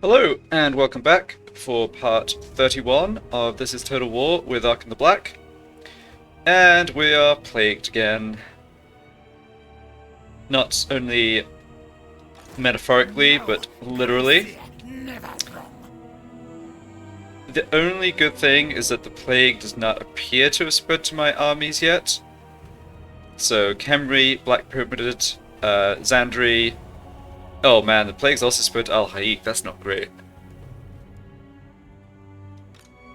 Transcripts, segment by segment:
Hello, and welcome back for part 31 of This is Total War with Arkhan the Black. And we are plagued again. Not only metaphorically, but literally. The only good thing is that the plague does not appear to have spread to my armies yet. So, Khemri, Black Pyramid, Zandri. Oh man, the plague's also spread to Al-Haik, that's not great.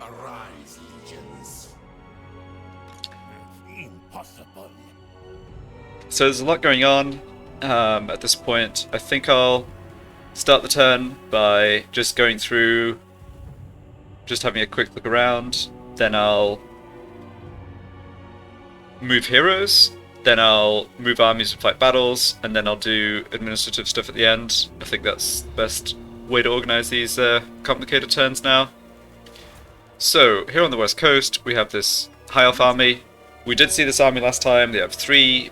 Arise, legions. Impossible. So there's a lot going on at this point. I think I'll start the turn by just going through, just having a quick look around. Then I'll move heroes. Then I'll move armies and fight battles, and then I'll do administrative stuff at the end. I think that's the best way to organize these complicated turns now. So, here on the west coast, we have this High Elf army. We did see this army last time. They have 3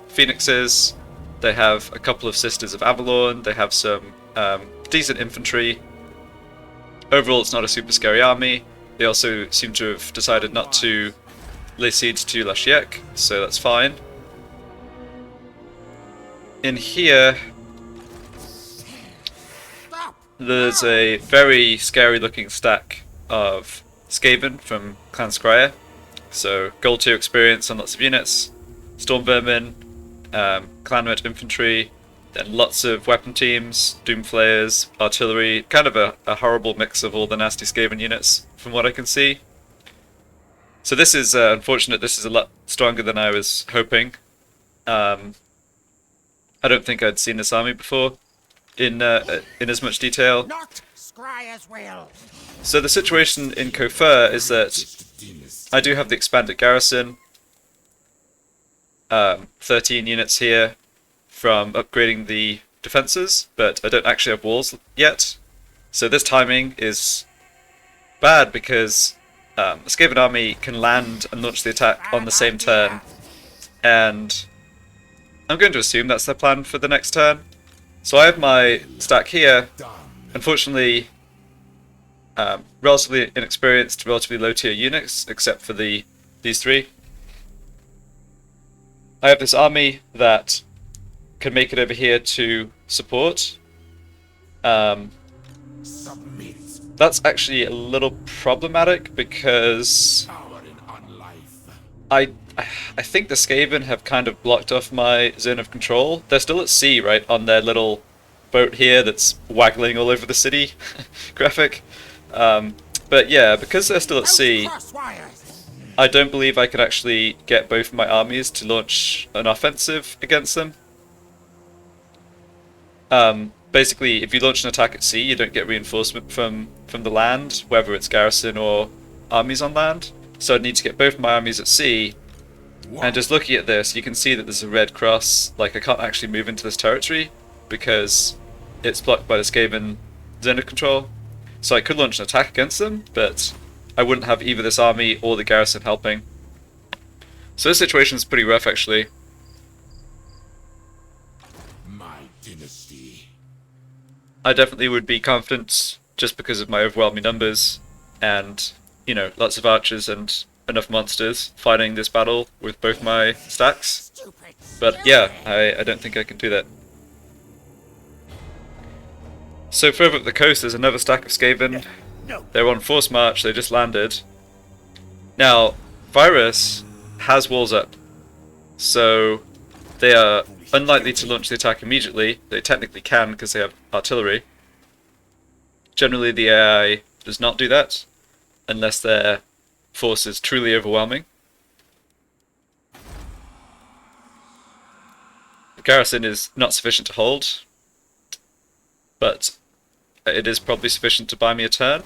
Phoenixes. They have a couple of Sisters of Avalon. They have some decent infantry. Overall, it's not a super scary army. They also seem to have decided not to lay siege to Lashiek, so that's fine. In here, there's a very scary looking stack of Skaven from Clan Scryer. So gold tier experience on lots of units, Storm Vermin, Clanmet infantry, then lots of weapon teams, Doomflayers, artillery, kind of a horrible mix of all the nasty Skaven units from what I can see. So this is unfortunate. This is a lot stronger than I was hoping. I don't think I'd seen this army before in as much detail. Not Scryer's will. So the situation in Kofur is that I do have the expanded garrison. 13 units here from upgrading the defenses, but I don't actually have walls yet. So this timing is bad because a Skaven army can land and launch the attack on the same turn, and I'm going to assume that's their plan for the next turn. So I have my stack here, unfortunately relatively inexperienced, relatively low tier units, except for these 3. I have this army that can make it over here to support. Submit. That's actually a little problematic because Power in unlife. I think the Skaven have kind of blocked off my zone of control. They're still at sea, right, on their little boat here that's waggling all over the city graphic. But yeah, because they're still at sea, I don't believe I could actually get both of my armies to launch an offensive against them. Basically, if you launch an attack at sea, you don't get reinforcement from the land, whether it's garrison or armies on land. So I'd need to get both my armies at sea. And just looking at this, you can see that there's a red cross. Like, I can't actually move into this territory because it's blocked by the Skaven zone of control. So I could launch an attack against them, but I wouldn't have either this army or the garrison helping. So this situation is pretty rough, actually. My dynasty. I definitely would be confident just because of my overwhelming numbers and, you know, lots of archers and enough monsters fighting this battle with both my stacks. But yeah, I don't think I can do that. So further up the coast there's another stack of Skaven. They're on force march, they just landed. Now, Virus has walls up, so they are unlikely to launch the attack immediately. They technically can because they have artillery. Generally the AI does not do that unless their force is truly overwhelming. The garrison is not sufficient to hold, but it is probably sufficient to buy me a turn.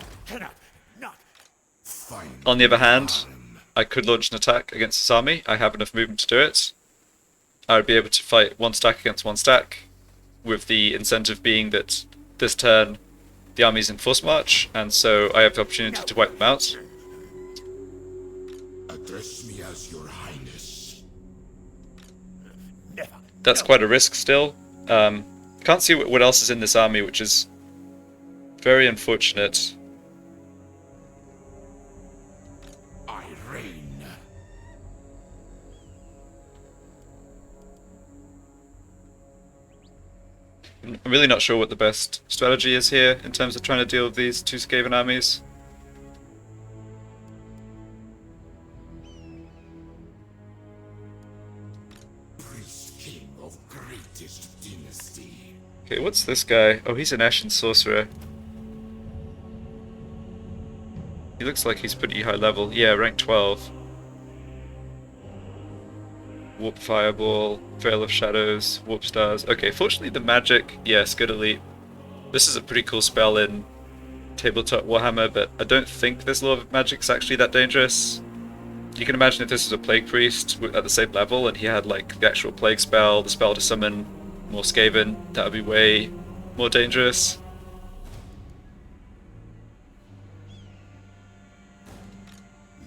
On the other hand, I could launch an attack against this army. I have enough movement to do it. I would be able to fight one stack against one stack, with the incentive being that this turn the army's in force march, and so I have the opportunity to wipe them out. Address me as your highness. That's quite a risk still. Can't see what else is in this army, which is Very unfortunate. I reign. I'm really not sure what the best strategy is here in terms of trying to deal with these two Skaven armies. Priest king of greatest dynasty. Okay, what's this guy? Oh, he's an Ashen Sorcerer. He looks like he's pretty high level. Yeah, rank 12. Warp Fireball, Veil of Shadows, Warp Stars. Okay, fortunately the magic, yes, good elite. This is a pretty cool spell in Tabletop Warhammer, but I don't think this Law of Magic's actually that dangerous. You can imagine if this was a Plague Priest at the same level and he had like the actual Plague spell, the spell to summon more Skaven, that would be way more dangerous.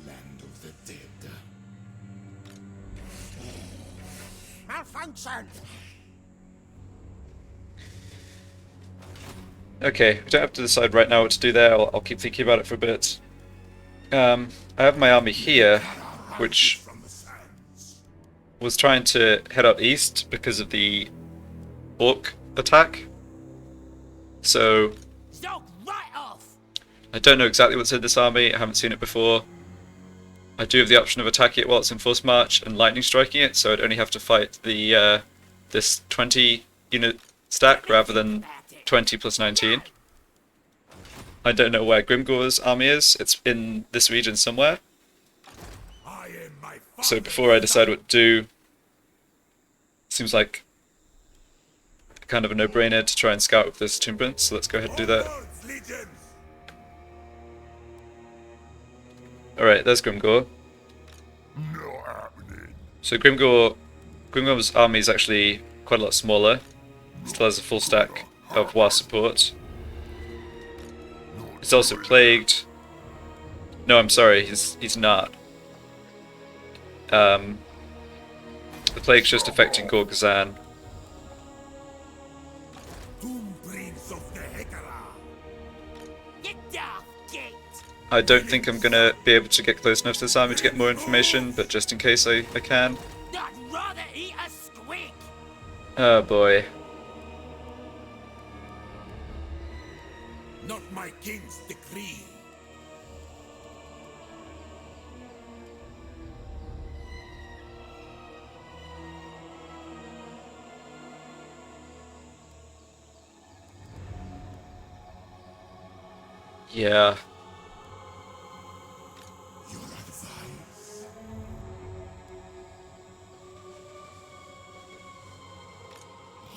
Land of the dead. Malfunction! Okay, we don't have to decide right now what to do there. I'll keep thinking about it for a bit. I have my army here, which From the sands. was trying to head out east because of the Orc attack. So Stop right off! I don't know exactly what's in this army. I haven't seen it before. I do have the option of attacking it while it's in force march and lightning striking it, so I'd only have to fight the this 20 unit stack rather than 20 plus 19. I don't know where Grimgor's army is. It's in this region somewhere. I am my So before I decide what to do, seems like kind of a no-brainer to try and scout with this Tomb Prince, so let's go ahead and do that. legions. Alright, there's Grimgor. No happening. So Grimgor's army is actually quite a lot smaller. Still has a full stack of War support. He's also plagued. No, I'm sorry, he's not. The plague's just affecting Gorgazan. Tomb Prince of the Hekara. Get down, gate! I don't think I'm gonna be able to get close enough to this army to get more information, but just in case I can. I'd rather eat a squig! Oh boy. Not my king's decree. Yeah. Your advice.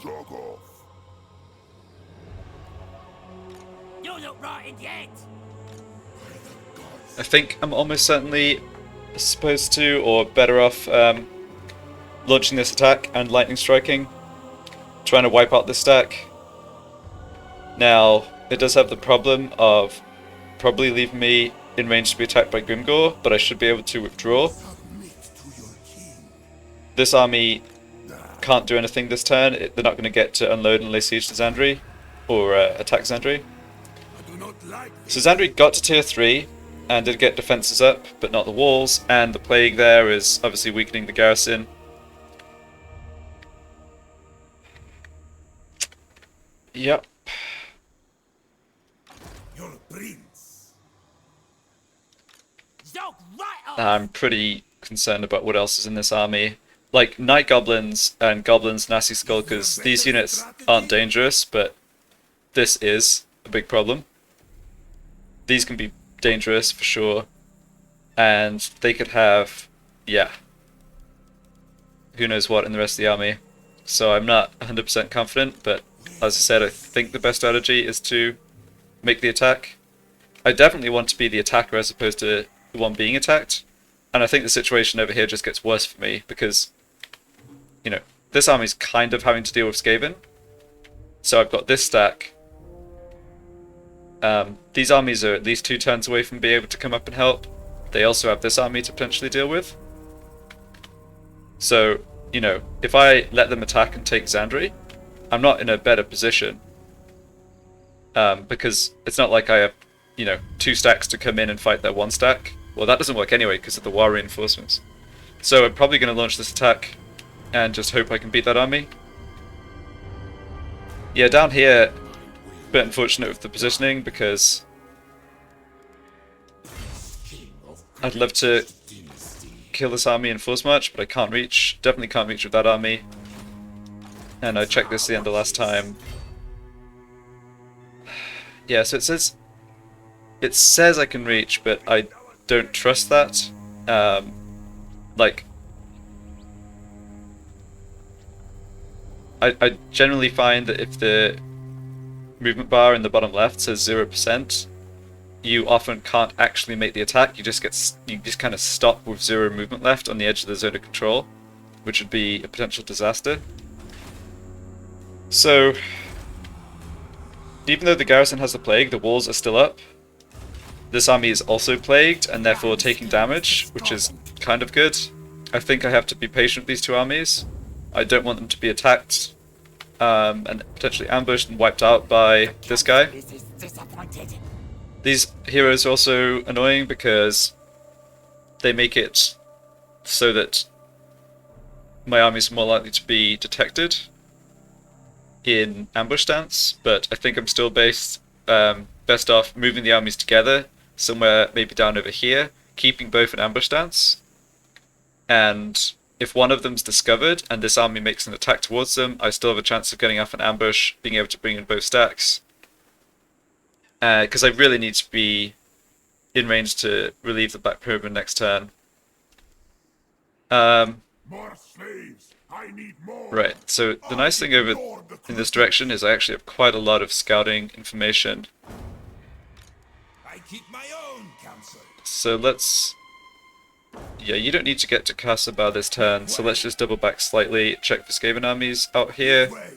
Zog off. You look rotten yet! I think I'm almost certainly supposed to, or better off, launching this attack and lightning striking. Trying to wipe out this stack. Now, it does have the problem of probably leaving me in range to be attacked by Grimgor, but I should be able to withdraw. Submit to your king. This army can't do anything this turn. They're not going to get to unload and lay siege to Zandri, or attack Zandri. I do not like So Zandri got to tier 3 and did get defenses up, but not the walls, and the plague there is obviously weakening the garrison. Yep. your prince. Stop right off! I'm pretty concerned about what else is in this army. Like, Night Goblins and Goblins, Nasty Skulkers, these units aren't dangerous, but this is a big problem. These can be dangerous for sure, and they could have, yeah, who knows what in the rest of the army. So I'm not 100% confident, but as I said, I think the best strategy is to make the attack. I definitely want to be the attacker as opposed to the one being attacked, and I think the situation over here just gets worse for me because, you know, this army's kind of having to deal with Skaven. So I've got this stack. These armies are at least 2 turns away from being able to come up and help. They also have this army to potentially deal with. So, you know, if I let them attack and take Zandri, I'm not in a better position. because it's not like I have, 2 stacks to come in and fight their 1 stack. Well, that doesn't work anyway because of the war reinforcements. So I'm probably going to launch this attack and just hope I can beat that army. Yeah, down here, a bit unfortunate with the positioning because I'd love to kill this army in force march, but I can't reach. Definitely can't reach with that army. And I checked this the end of last time. Yeah, so it says I can reach, but I don't trust that. I generally find that if the movement bar in the bottom left says 0%, you often can't actually make the attack. You just kind of stop with 0 movement left on the edge of the zone of control, which would be a potential disaster. So, even though the garrison has the plague, the walls are still up. This army is also plagued and therefore taking damage, which is kind of good. I think I have to be patient with these 2 armies. I don't want them to be attacked and potentially ambushed and wiped out by this guy. This is disappointed. These heroes are also annoying because they make it so that my armies are more likely to be detected in ambush stance, but I think I'm still best off moving the armies together somewhere maybe down over here, keeping both in ambush stance, and if one of them's discovered and this army makes an attack towards them, I still have a chance of getting off an ambush, being able to bring in both stacks. Because I really need to be in range to relieve the Black Pyramid next turn. More slaves. I need more. Right, so the nice thing over in this direction is I actually have quite a lot of scouting information. I keep my own counsel. So let's... Yeah, you don't need to get to Kasaba this turn, so let's just double back slightly, check for Skaven armies out here Way.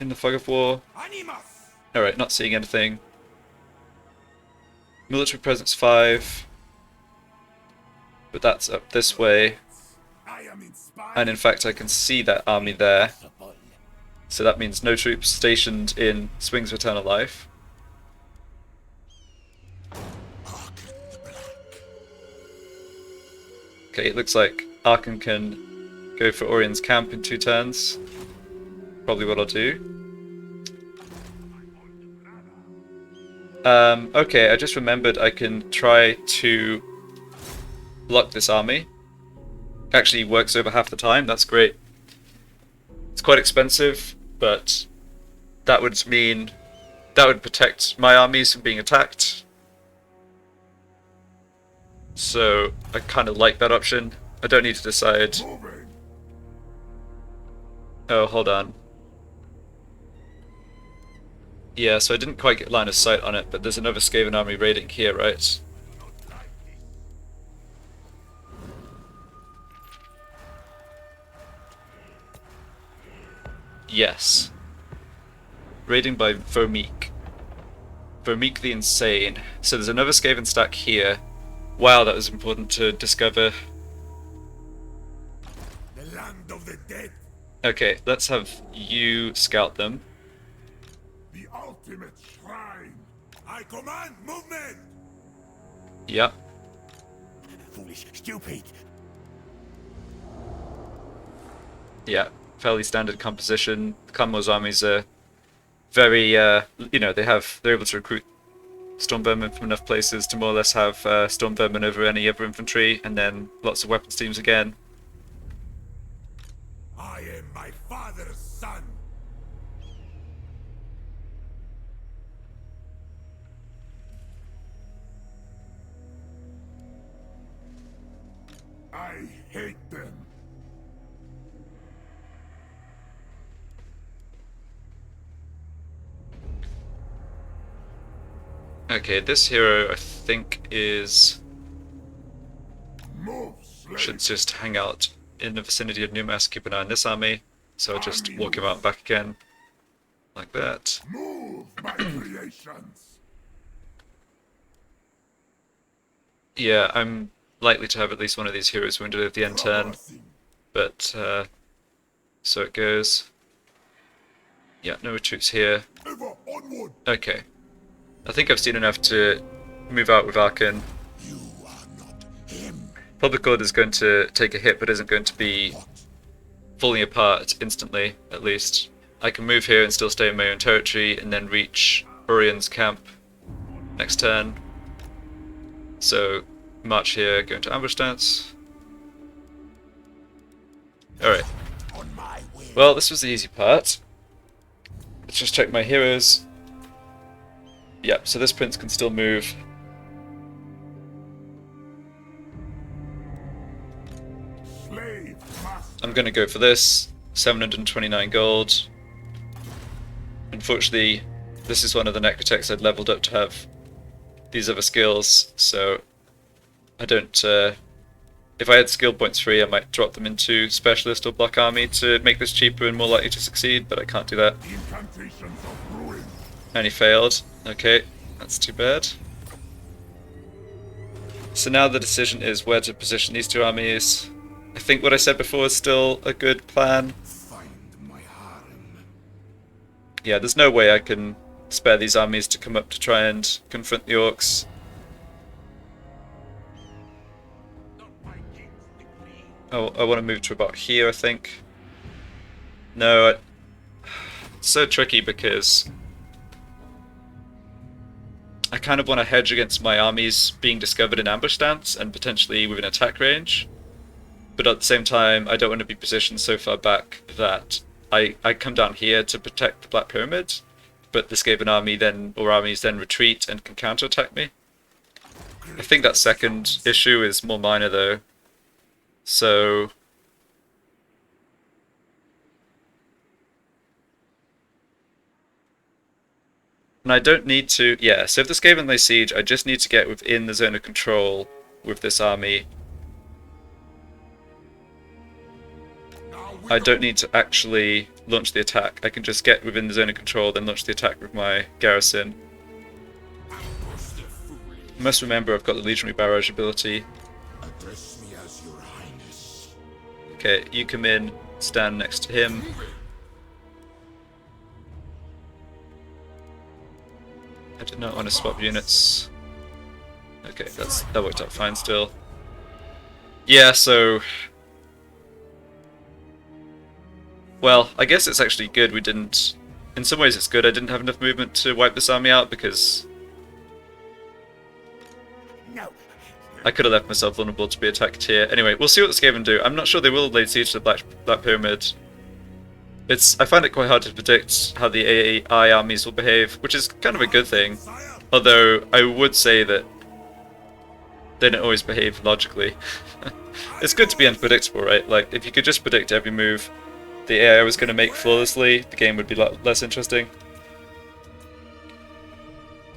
in the Fog of War. Animus. Alright, not seeing anything. Military presence 5, but that's up this way, I am inspired. and in fact I can see that army there, so that means no troops stationed in Swings of Eternal Life. Okay, it looks like Arkhan can go for Orion's camp in 2 turns, probably what I'll do. Okay, I just remembered I can try to block this army. Actually works over half the time, that's great. It's quite expensive, but that would protect my armies from being attacked. So I kind of like that option. I don't need to decide. Moving. Oh, hold on. Yeah, so I didn't quite get line of sight on it, but there's another Skaven army raiding here, right? Yes. Raiding by Vermeek. Vermeek the Insane. So there's another Skaven stack here. Wow, that was important to discover. The land of the dead. Okay, let's have you scout them. The ultimate shrine. I command movement. Yep. Foolish, stupid. Yeah, fairly standard composition. Clanmore's armies are very, they're able to recruit Storm Vermin from enough places to more or less have Storm Vermin over any other infantry, and then lots of weapons teams again. I am my father's son. I hate them. Okay, this hero I think is... Move, slave. should just hang out in the vicinity of Numas, keep an eye on this army. So I'll just walk him out and back again. Like that. Move, my creations. Yeah, I'm likely to have at least one of these heroes wounded at the end turn. But, so it goes. Yeah, no troops here. Ever onward. Okay, I think I've seen enough to move out with Arkhan. You are not him. Public Order is going to take a hit, but isn't going to be falling apart instantly, at least. I can move here and still stay in my own territory, and then reach Orion's camp next turn. So, march here, go into ambush stance. Alright. On my way. Well, this was the easy part. Let's just check my heroes. Yep, so this prince can still move. Slave master. I'm gonna go for this. 729 gold. Unfortunately, this is one of the necrotechs I'd leveled up to have these other skills, so I don't... if I had skill points free, I might drop them into Specialist or Block Army to make this cheaper and more likely to succeed, but I can't do that. Incantations of ruin. And he failed. Okay, that's too bad. So now the decision is where to position these two armies. I think what I said before is still a good plan. Find my harem. Yeah, there's no way I can spare these armies to come up to try and confront the orcs. Oh, I want to move to about here, I think. No, it's so tricky because I kind of want to hedge against my armies being discovered in ambush stance and potentially within attack range. But at the same time, I don't want to be positioned so far back that I come down here to protect the Black Pyramid, but the Skaven army then, or armies then retreat and can counterattack me. I think that second issue is more minor though. So... and I don't need to... yeah, so if the Skaven lay siege, I just need to get within the zone of control with this army. I don't need to actually launch the attack. I can just get within the zone of control, then launch the attack with my garrison. I must remember I've got the Legionary Barrage ability. Address me as your highness. Okay, you come in, stand next to him. I did not want to swap units. Okay, that worked out fine still. Yeah, so... well, I guess it's actually good we didn't... in some ways it's good I didn't have enough movement to wipe this army out, because No. I could have left myself vulnerable to be attacked here. Anyway, we'll see what the Skaven do. I'm not sure they will lay siege to the Black Pyramid. I find it quite hard to predict how the AI armies will behave, which is kind of a good thing. Although, I would say that they don't always behave logically. It's good to be unpredictable, right? Like, if you could just predict every move the AI was going to make flawlessly, the game would be a lot less interesting.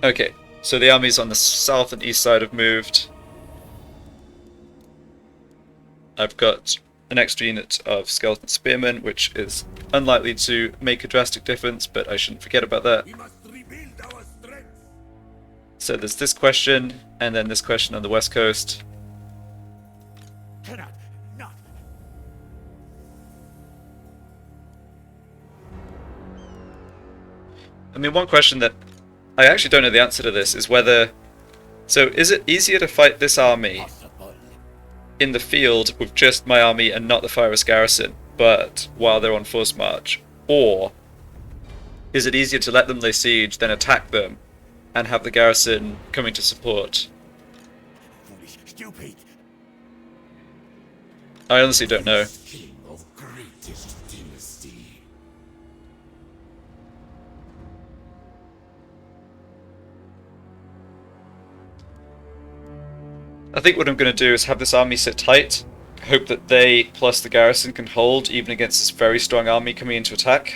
Okay, so the armies on the south and east side have moved. I've got an extra unit of Skeleton Spearmen, which is unlikely to make a drastic difference, but I shouldn't forget about that. We must rebuild our strength. So there's this question, and then this question on the west coast. Cannot. Not. I mean, one question that I actually don't know the answer to this is whether... so is it easier to fight this army Possible. in the field with just my army and not the Fire-Risk garrison, but while they're on force march? Or is it easier to let them lay siege, then attack them, and have the garrison coming to support? Foolish. Stupid. I honestly don't know. King of greatest dynasty. I think what I'm going to do is have this army sit tight, hope that they plus the garrison can hold even against this very strong army coming into attack,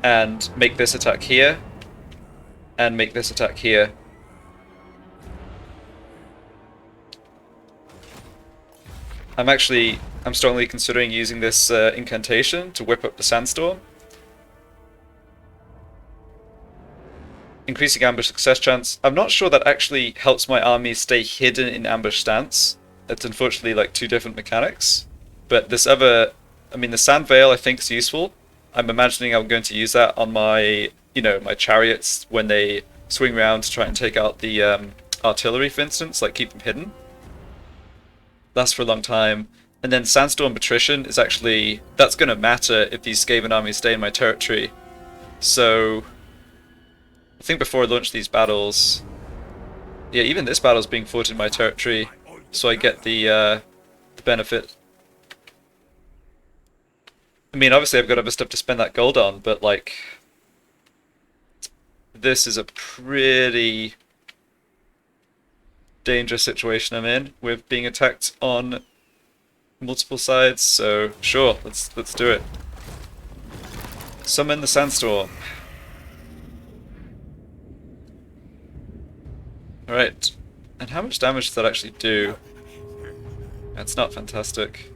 and make this attack here, and make this attack here. I'm strongly considering using this incantation to whip up the sandstorm. Increasing ambush success chance. I'm not sure that actually helps my army stay hidden in ambush stance. It's unfortunately like two different mechanics. But this other, I mean the Sand Veil I think is useful. I'm imagining I'm going to use that on my, my chariots when they swing around to try and take out the artillery, for instance, like keep them hidden. Lasts for a long time. And then Sandstorm Patrician is actually, that's going to matter if these Skaven armies stay in my territory. So, I think before I launch these battles, yeah, even this battle is being fought in my territory, so I get the benefit. I mean, obviously I've got other stuff to spend that gold on, but like, this is a pretty dangerous situation I'm in with being attacked on multiple sides. So sure, let's do it. Summon the sandstorm. All right, and how much damage does that actually do? That's not fantastic.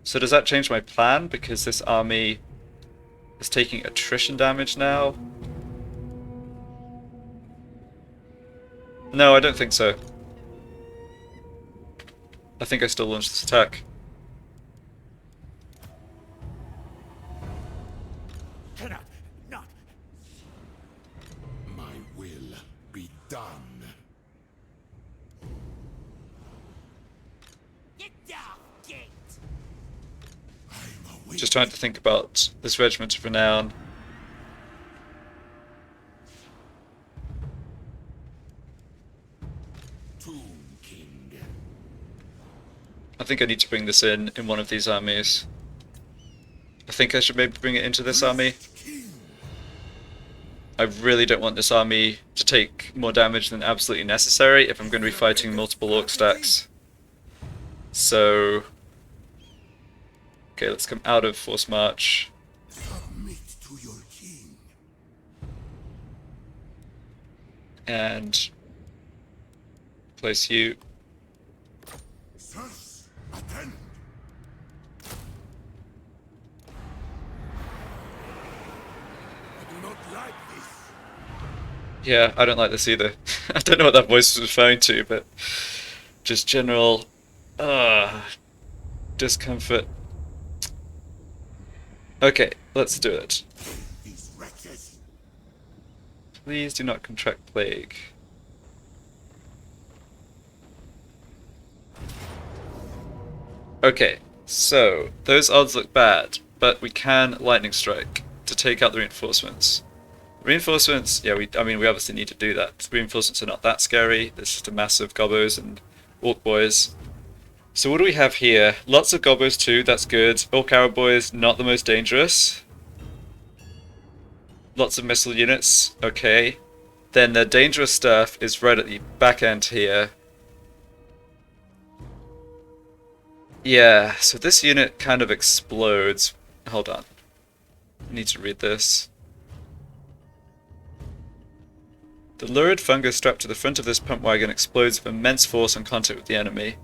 So does that change my plan because this army is taking attrition damage now? No, I don't think so. I think I still launch this attack. Cannot not. My will be done. Get down, gate. Just trying to think about this regiment of renown. I think I need to bring this in one of these armies. I think I should maybe bring it into this army. I really don't want this army to take more damage than absolutely necessary if I'm going to be fighting multiple orc stacks. So, okay, let's come out of Force March. Submit to your king. And place you. Sirs, attend. I do not like this. Yeah, I don't like this either. I don't know what that voice was referring to, but just general discomfort. Okay, let's do it. These wretches. Please do not contract plague. Okay, so those odds look bad, but we can lightning strike to take out the reinforcements. Reinforcements, yeah, we obviously need to do that. Reinforcements are not that scary. There's just a massive gobbos and orc boys. So what do we have here? Lots of gobbos too, that's good. Orc arrow boys, not the most dangerous. Lots of missile units, okay. Then the dangerous stuff is right at the back end here. Yeah, so this unit kind of explodes. Hold on. I need to read this. The lurid fungus strapped to the front of this pump wagon explodes with immense force on contact with the enemy.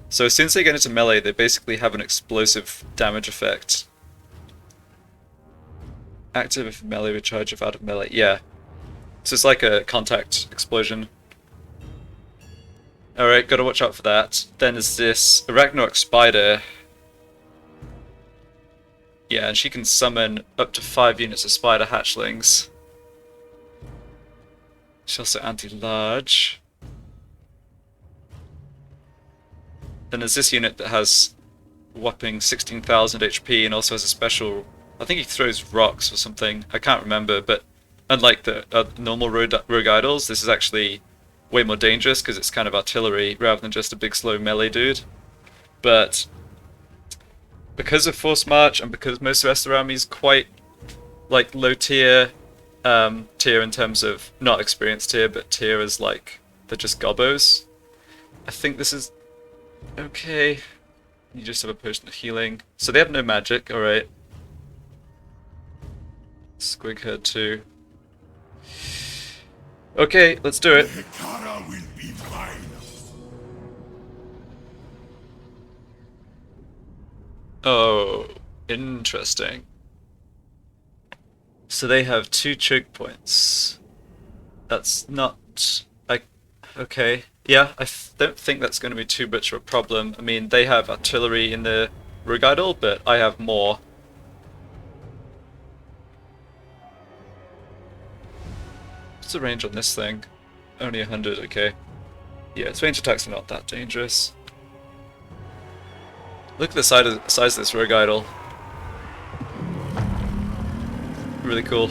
So as soon as they get into melee, they basically have an explosive damage effect. Active if melee, recharge if out of melee. Yeah. So it's like a contact explosion. Alright, gotta watch out for that. Then there's this Arachnarok Spider. Yeah, and she can summon up to 5 units of spider hatchlings. She's also anti-large. Then there's this unit that has a whopping 16,000 HP and also has a special... I think he throws rocks or something. I can't remember, but unlike the normal rogue idols, this is actually way more dangerous because it's kind of artillery rather than just a big slow melee dude. But because of Force March and because most of the rest of the army is quite like low tier in terms of not experienced tier, but tier as like they're just gobbos, I think this is okay. You just have a potion of healing. So they have no magic, alright. Squig Herd too. Okay, let's do it. Hekara will be mine. Oh, interesting. So they have 2 choke points. That's not... okay. Yeah, don't think that's going to be too much of a problem. I mean, they have artillery in the Rogue Idol, but I have more. What's the range on this thing? Only 100, okay. Yeah, its range attacks are not that dangerous. Look at the size of this Rogue Idol. Really cool.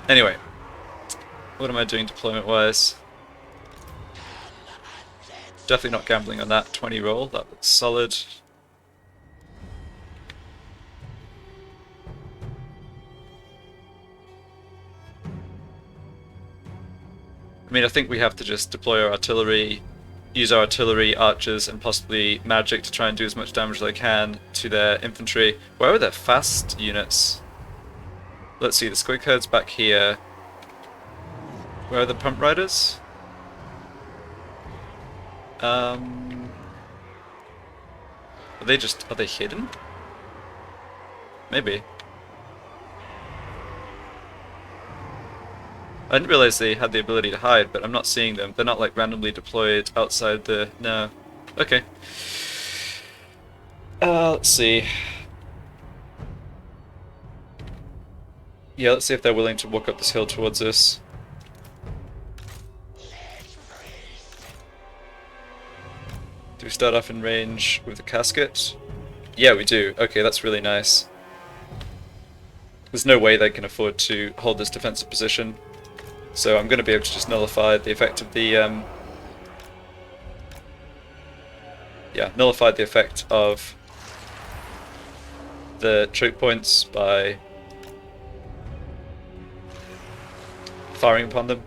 Anyway, what am I doing deployment-wise? Definitely not gambling on that 20 roll, that looks solid. I mean, I think we have to just deploy our artillery, use our artillery, archers, and possibly magic to try and do as much damage as I can to their infantry. Where are their fast units? Let's see, the squig herd's back here. Where are the pump riders? Are they hidden? Maybe. I didn't realize they had the ability to hide, but I'm not seeing them. They're not like randomly deployed outside the... No. Okay. Let's see. Yeah, let's see if they're willing to walk up this hill towards us. Do we start off in range with a casket? Yeah, we do. Okay, that's really nice. There's no way they can afford to hold this defensive position. So I'm going to be able to just nullify the effect of the... nullify the effect of the choke points by firing upon them.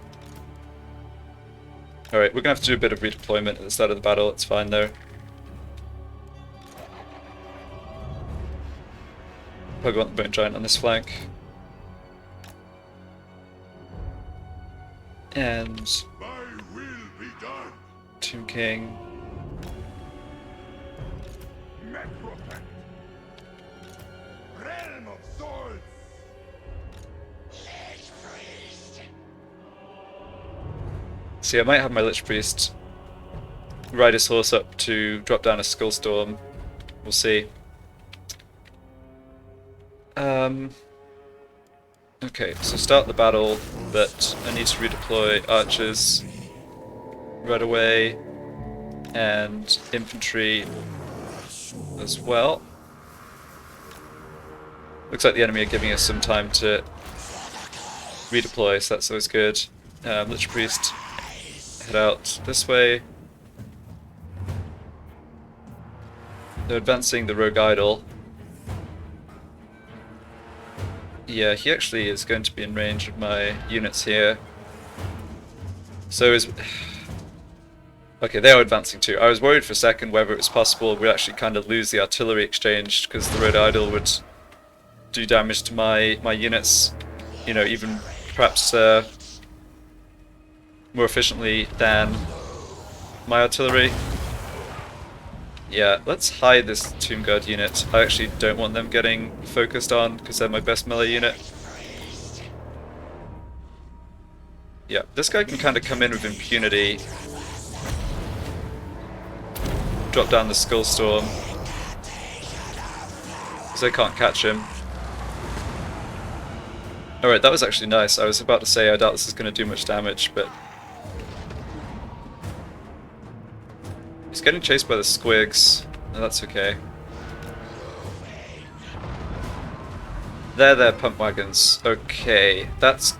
Alright, we're going to have to do a bit of redeployment at the start of the battle, it's fine though. Probably want the Bone Giant on this flank. And My will be done. Tomb King. Necropect. Realm of swords. See, I might have my Lich Priest ride his horse up to drop down a Skull Storm. We'll see. Okay, so start the battle, but I need to redeploy archers right away, and infantry as well. Looks like the enemy are giving us some time to redeploy, so that's always good. Lich Priest, head out this way. They're advancing the Rogue Idol. Yeah, he actually is going to be in range of my units here. So is... Okay, they are advancing too. I was worried for a second whether it was possible we'd actually kind of lose the artillery exchange because the Rogue Idol would do damage to my units, you know, even perhaps more efficiently than my artillery. Yeah, let's hide this Tomb Guard unit. I actually don't want them getting focused on because they're my best melee unit. Yeah, this guy can kind of come in with impunity. Drop down the Skull Storm. Because I can't catch him. Alright, that was actually nice. I was about to say I doubt this is going to do much damage, but... He's getting chased by the squigs, and that's okay. They're pump wagons. Okay, that's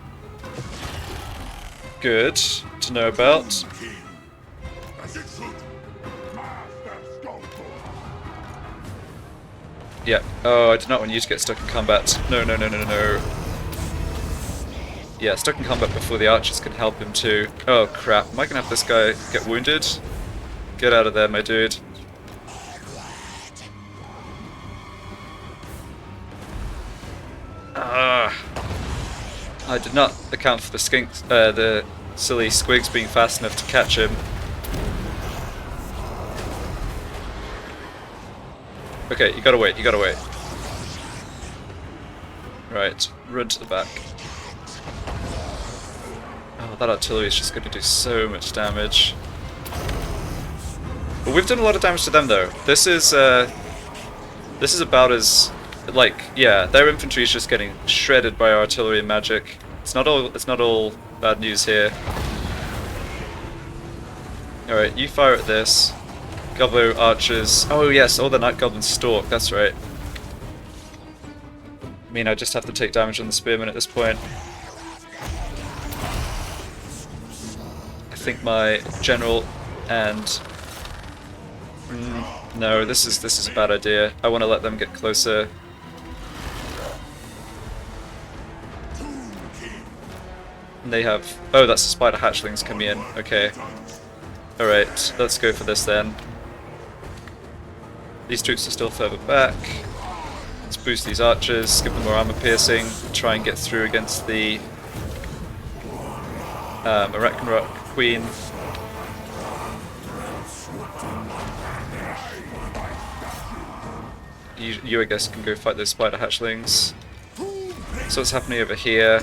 good to know about. As it should. Master Skulker. Yeah. Oh, I do not want you to get stuck in combat. No, no, no, no, no, no. Yeah, stuck in combat before the archers can help him too. Oh crap, am I gonna have this guy get wounded? Get out of there, my dude. Ah, I did not account for the silly squigs being fast enough to catch him. Okay, you gotta wait, you gotta wait. Right, run to the back. Oh, Oh, that artillery is just going to do so much damage. But we've done a lot of damage to them, though. This is about as, like, yeah, their infantry is just getting shredded by artillery and magic. It's not all bad news here. Alright, you fire at this. Gobbo archers. Oh yes, all the night goblins stalk, that's right. I mean, I just have to take damage on the spearmen at this point. I think my general and... no, this is a bad idea. I want to let them get closer. And they have... oh, that's the spider hatchlings coming in. Okay. Alright, let's go for this then. These troops are still further back. Let's boost these archers, give them more armor piercing, try and get through against the Arkhan Queen. You, I guess, can go fight those spider hatchlings. So what's happening over here?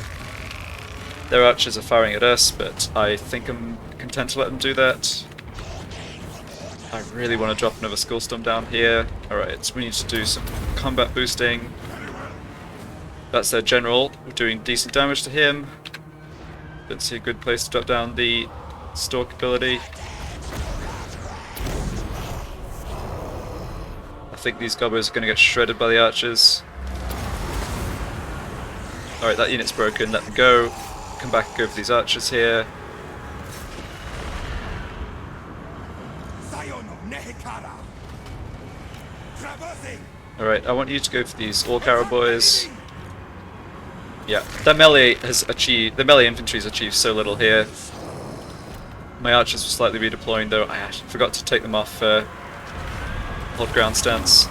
Their archers are firing at us, but I think I'm content to let them do that. I really want to drop another skull storm down here. Alright, so we need to do some combat boosting. That's their general. We're doing decent damage to him. Don't see a good place to drop down the stalk ability. I think these goblins are going to get shredded by the archers. Alright, that unit's broken, let them go. Come back and go for these archers here. Alright, I want you to go for these orc arrow boys. Yeah, their melee has achieved, the melee infantry has achieved so little here. My archers were slightly redeploying though. I actually forgot to take them off hold ground stance.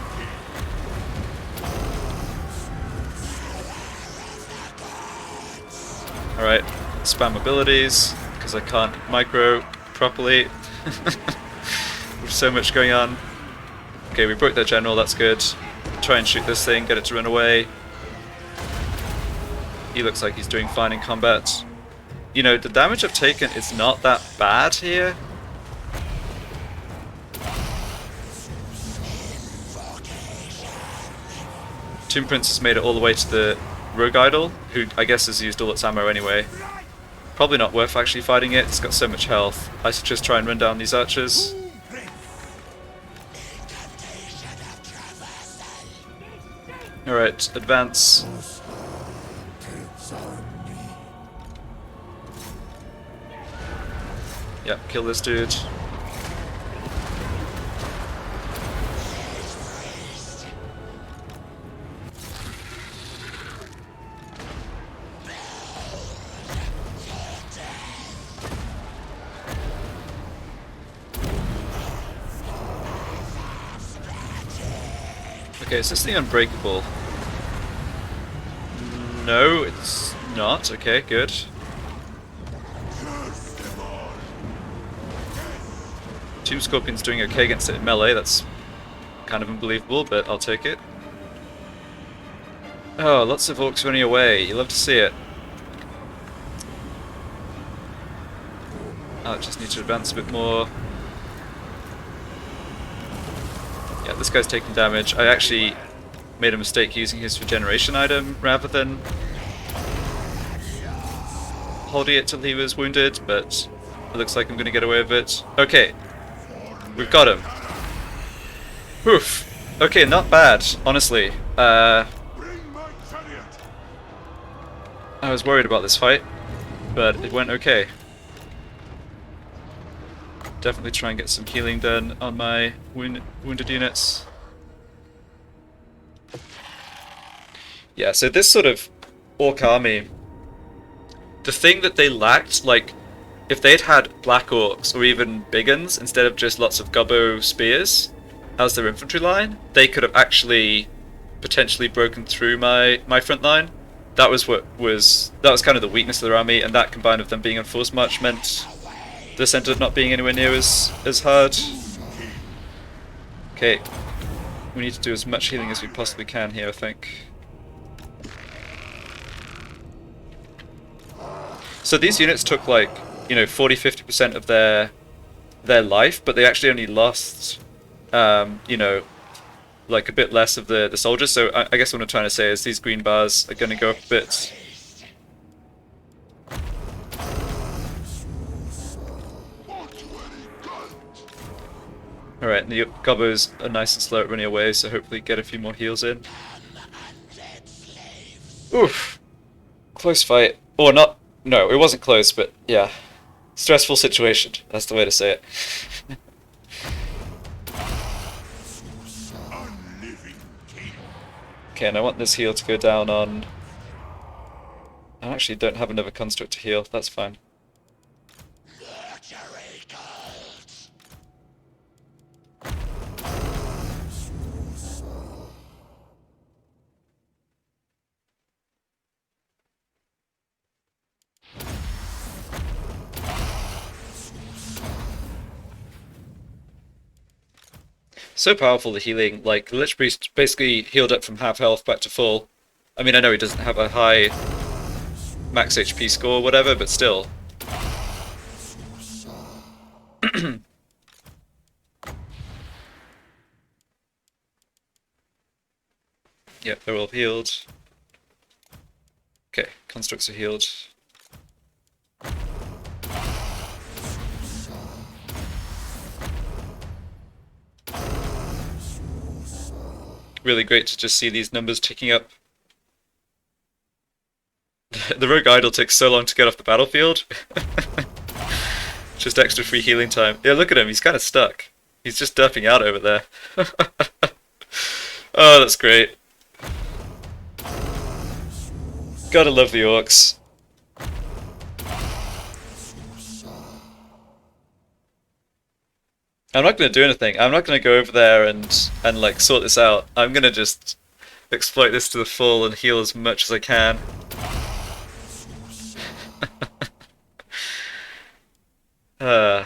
Alright, spam abilities, because I can't micro properly. With so much going on. Okay, we broke their general, that's good. Try and shoot this thing, get it to run away. He looks like he's doing fine in combat. You know, the damage I've taken is not that bad here. Tomb Prince has made it all the way to the Rogue Idol, who I guess has used all its ammo anyway. Probably not worth actually fighting it, it's got so much health. I should just try and run down these archers. Alright, advance. Yep, kill this dude. Okay, is this thing unbreakable? No, it's not. Okay, good. Tomb Scorpion's doing okay against it in melee, that's kind of unbelievable, but I'll take it. Oh, lots of orcs running away, you love to see it. I just need to advance a bit more. Yeah, this guy's taking damage. I actually made a mistake using his regeneration item rather than holding it till he was wounded, but it looks like I'm going to get away with it. Okay, we've got him. Oof. Okay, not bad, honestly. I was worried about this fight, but it went okay. Definitely try and get some healing done on my wounded units. Yeah, so this sort of orc army, the thing that they lacked, like, if they'd had black orcs or even big uns instead of just lots of gobbo spears as their infantry line, they could have actually potentially broken through my front line. That was kind of the weakness of their army, and that combined with them being on force march meant this ended up not being anywhere near as hard. Okay, we need to do as much healing as we possibly can here, I think. So these units took like, 40-50% of their life, but they actually only lost, like a bit less of the soldiers. So I guess what I'm trying to say is these green bars are going to go up a bit. Alright, and the gobbos are nice and slow at running away, so hopefully get a few more heals in. Oof! Close fight. Or not. No, it wasn't close, but yeah. Stressful situation. That's the way to say it. Okay, and I want this heal to go down on... I actually don't have another construct to heal. That's fine. So powerful, the healing. Like, the Lich Priest basically healed up from half health back to full. I mean, I know he doesn't have a high max HP score or whatever, but still. Yep, they're all healed. Okay, constructs are healed. Really great to just see these numbers ticking up. The Rogue Idol takes so long to get off the battlefield. Just extra free healing time. Yeah, look at him, he's kind of stuck. He's just dumping out over there. Oh, that's great. Gotta love the orcs. I'm not going to do anything. I'm not going to go over there and like sort this out. I'm going to just exploit this to the full and heal as much as I can. uh.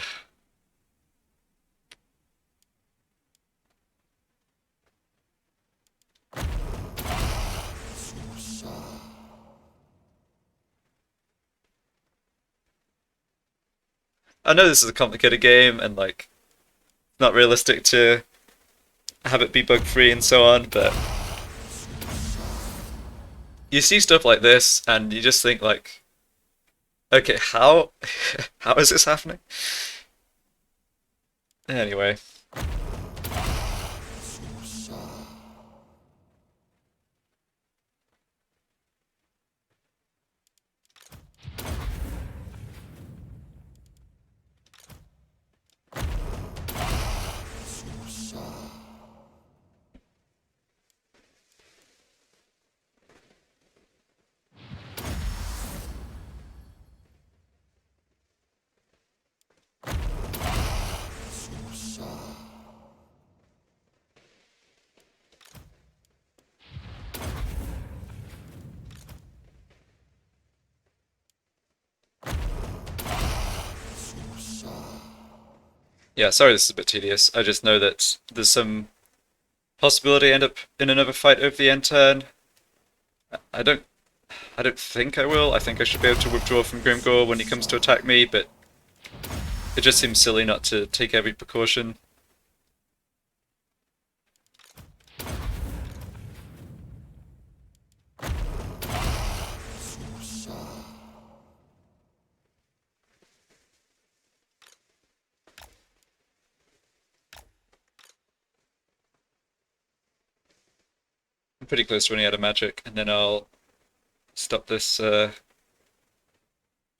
I know this is a complicated game and like not realistic to have it be bug free and so on, but you see stuff like this and you just think like, okay, how is this happening? Anyway. Yeah, sorry this is a bit tedious. I just know that there's some possibility I end up in another fight over the end turn. I don't think I will. I think I should be able to withdraw from Grimgor when he comes to attack me, but it just seems silly not to take every precaution. I'm pretty close to running out of magic, and then I'll stop this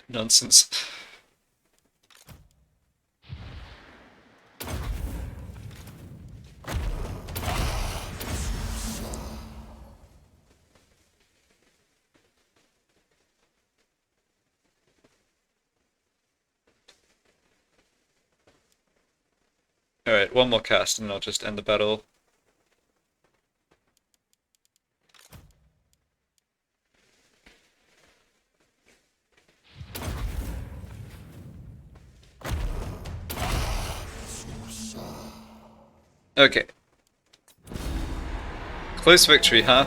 nonsense. Alright, one more cast and then I'll just end the battle. Okay. Close victory, huh?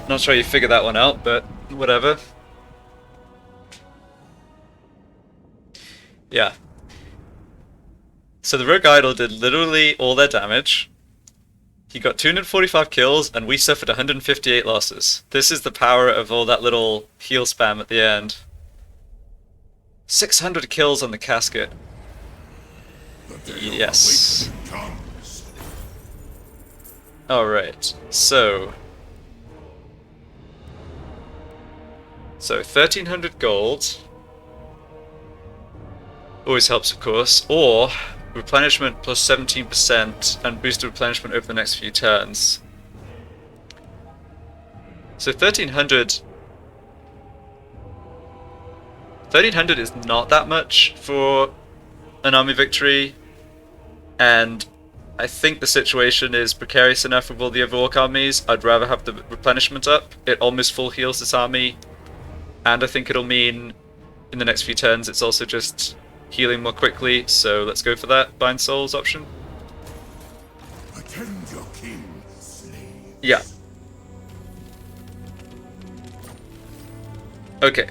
Not sure you figured that one out, but whatever. Yeah. So the Rogue Idol did literally all their damage. He got 245 kills, and we suffered 158 losses. This is the power of all that little heal spam at the end. 600 kills on the casket. Yes. Alright, so 1300 gold. Always helps, of course. Or replenishment plus 17% and boosted replenishment over the next few turns. So 1300 is not that much for an army victory, and I think the situation is precarious enough with all the other orc armies. I'd rather have the replenishment up. It almost full heals this army, and I think it'll mean in the next few turns it's also just healing more quickly, so let's go for that Bind Souls option. Attend your king, slave. Yeah. Okay.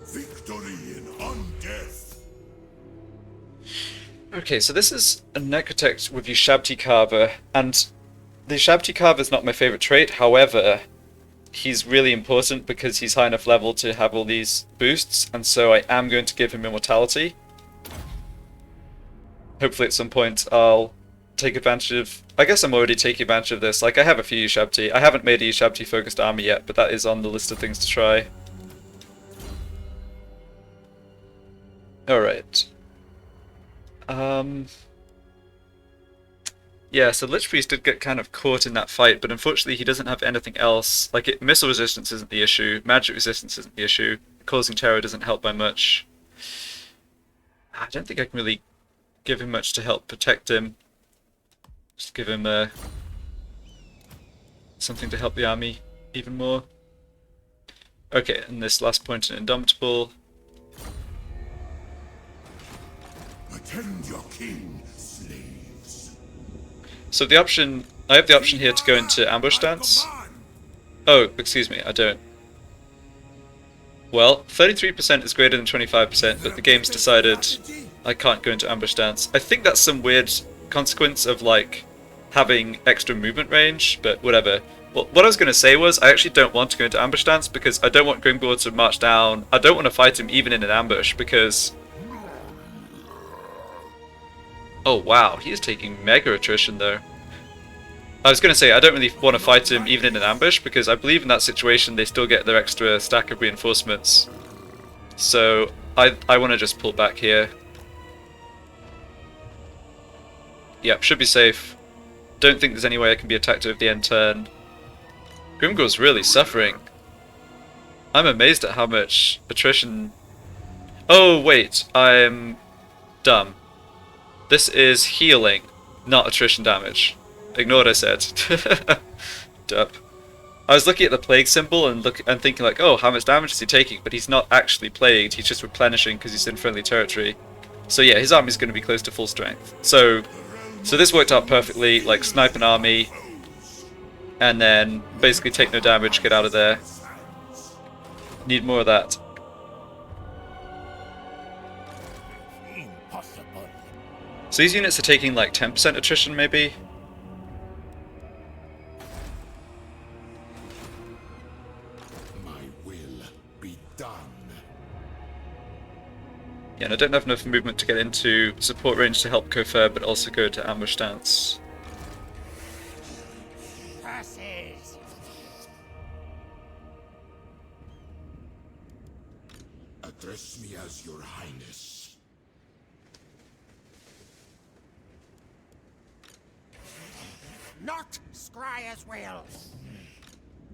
Victory in undeath. Okay, so this is a Necrotect with Ushabti Carver, and the Ushabti Carver is not my favorite trait. However, he's really important because he's high enough level to have all these boosts, and so I am going to give him immortality. Hopefully at some point I'll take advantage of... I guess I'm already taking advantage of this. Like, I have a few Ushabti. I haven't made a Ushabti focused army yet, but that is on the list of things to try. Alright. Yeah, so Lich Priest did get kind of caught in that fight, but unfortunately he doesn't have anything else. Like, missile resistance isn't the issue, magic resistance isn't the issue, causing terror doesn't help by much. I don't think I can really give him much to help protect him. Just give him something to help the army even more. Okay, and this last point in Indomitable. Attend your king, slaves. So the option, I have the option here to go into ambush stance. Oh, excuse me, I don't. Well, 33% is greater than 25%, but the game's decided I can't go into ambush stance. I think that's some weird consequence of, like, having extra movement range, but whatever. Well, what I was going to say was, I actually don't want to go into ambush stance because I don't want Grimgor to march down. I don't want to fight him even in an ambush because... Oh wow, he is taking mega attrition though. I was going to say, I don't really want to fight him even in an ambush because I believe in that situation they still get their extra stack of reinforcements. So I want to just pull back here. Yep, should be safe. Don't think there's any way I can be attacked over the end turn. Grimgor's really suffering. I'm amazed at how much attrition... Oh wait, I'm dumb. This is healing, not attrition damage. Ignore what I said. Dup. I was looking at the plague symbol and thinking like, oh, how much damage is he taking? But he's not actually plagued, he's just replenishing because he's in friendly territory. So yeah, his army's going to be close to full strength. So this worked out perfectly, like snipe an army, and then basically take no damage, get out of there. Need more of that. So these units are taking like 10% attrition maybe? My will be done. Yeah, and I don't have enough movement to get into support range to help Kofer, but also go to ambush stance. Address me as your highness. Not Scrya's will.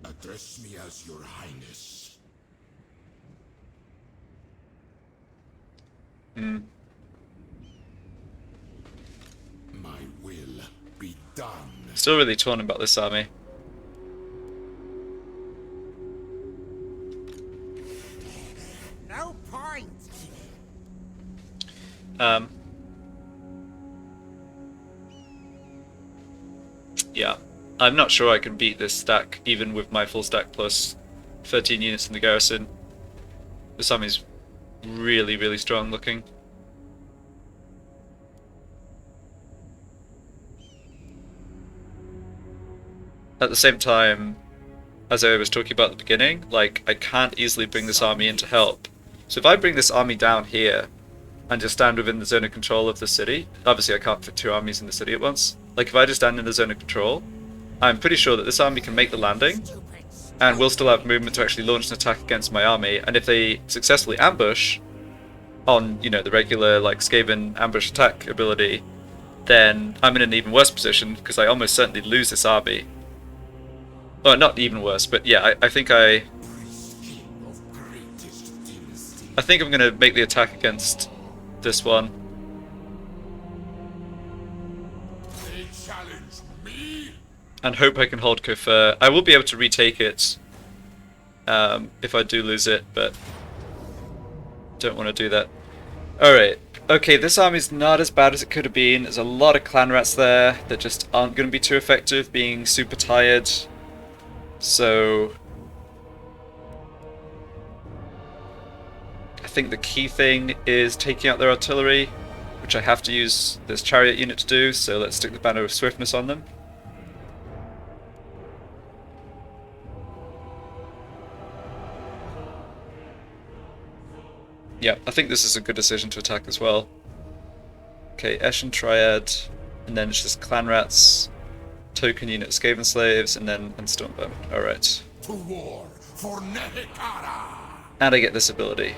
Address me as your highness. Hmm. My will be done. Still really torn about this army. No point. Yeah, I'm not sure I can beat this stack even with my full stack plus 13 units in the garrison. This army's really, really strong looking. At the same time, as I was talking about at the beginning, like, I can't easily bring this army in to help. So if I bring this army down here and just stand within the zone of control of the city, obviously I can't fit 2 armies in the city at once. Like, if I just stand in the zone of control, I'm pretty sure that this army can make the landing, and will still have movement to actually launch an attack against my army, and if they successfully ambush on, you know, the regular, like, Skaven ambush attack ability, then I'm in an even worse position, because I almost certainly lose this army. Well, not even worse, but yeah, I think I'm going to make the attack against this one. They challenge me. And hope I can hold Kofur. I will be able to retake it if I do lose it, but don't want to do that. Alright, okay, this army's not as bad as it could have been. There's a lot of clan rats there that just aren't going to be too effective, being super tired. So I think the key thing is taking out their artillery, which I have to use this chariot unit to do, so let's stick the banner of swiftness on them. Yeah, I think this is a good decision to attack as well. Okay, Eshin Triad, and then it's just clan rats, token unit Skaven slaves, and then Stormbone. Alright. To war for Nehekara. And I get this ability.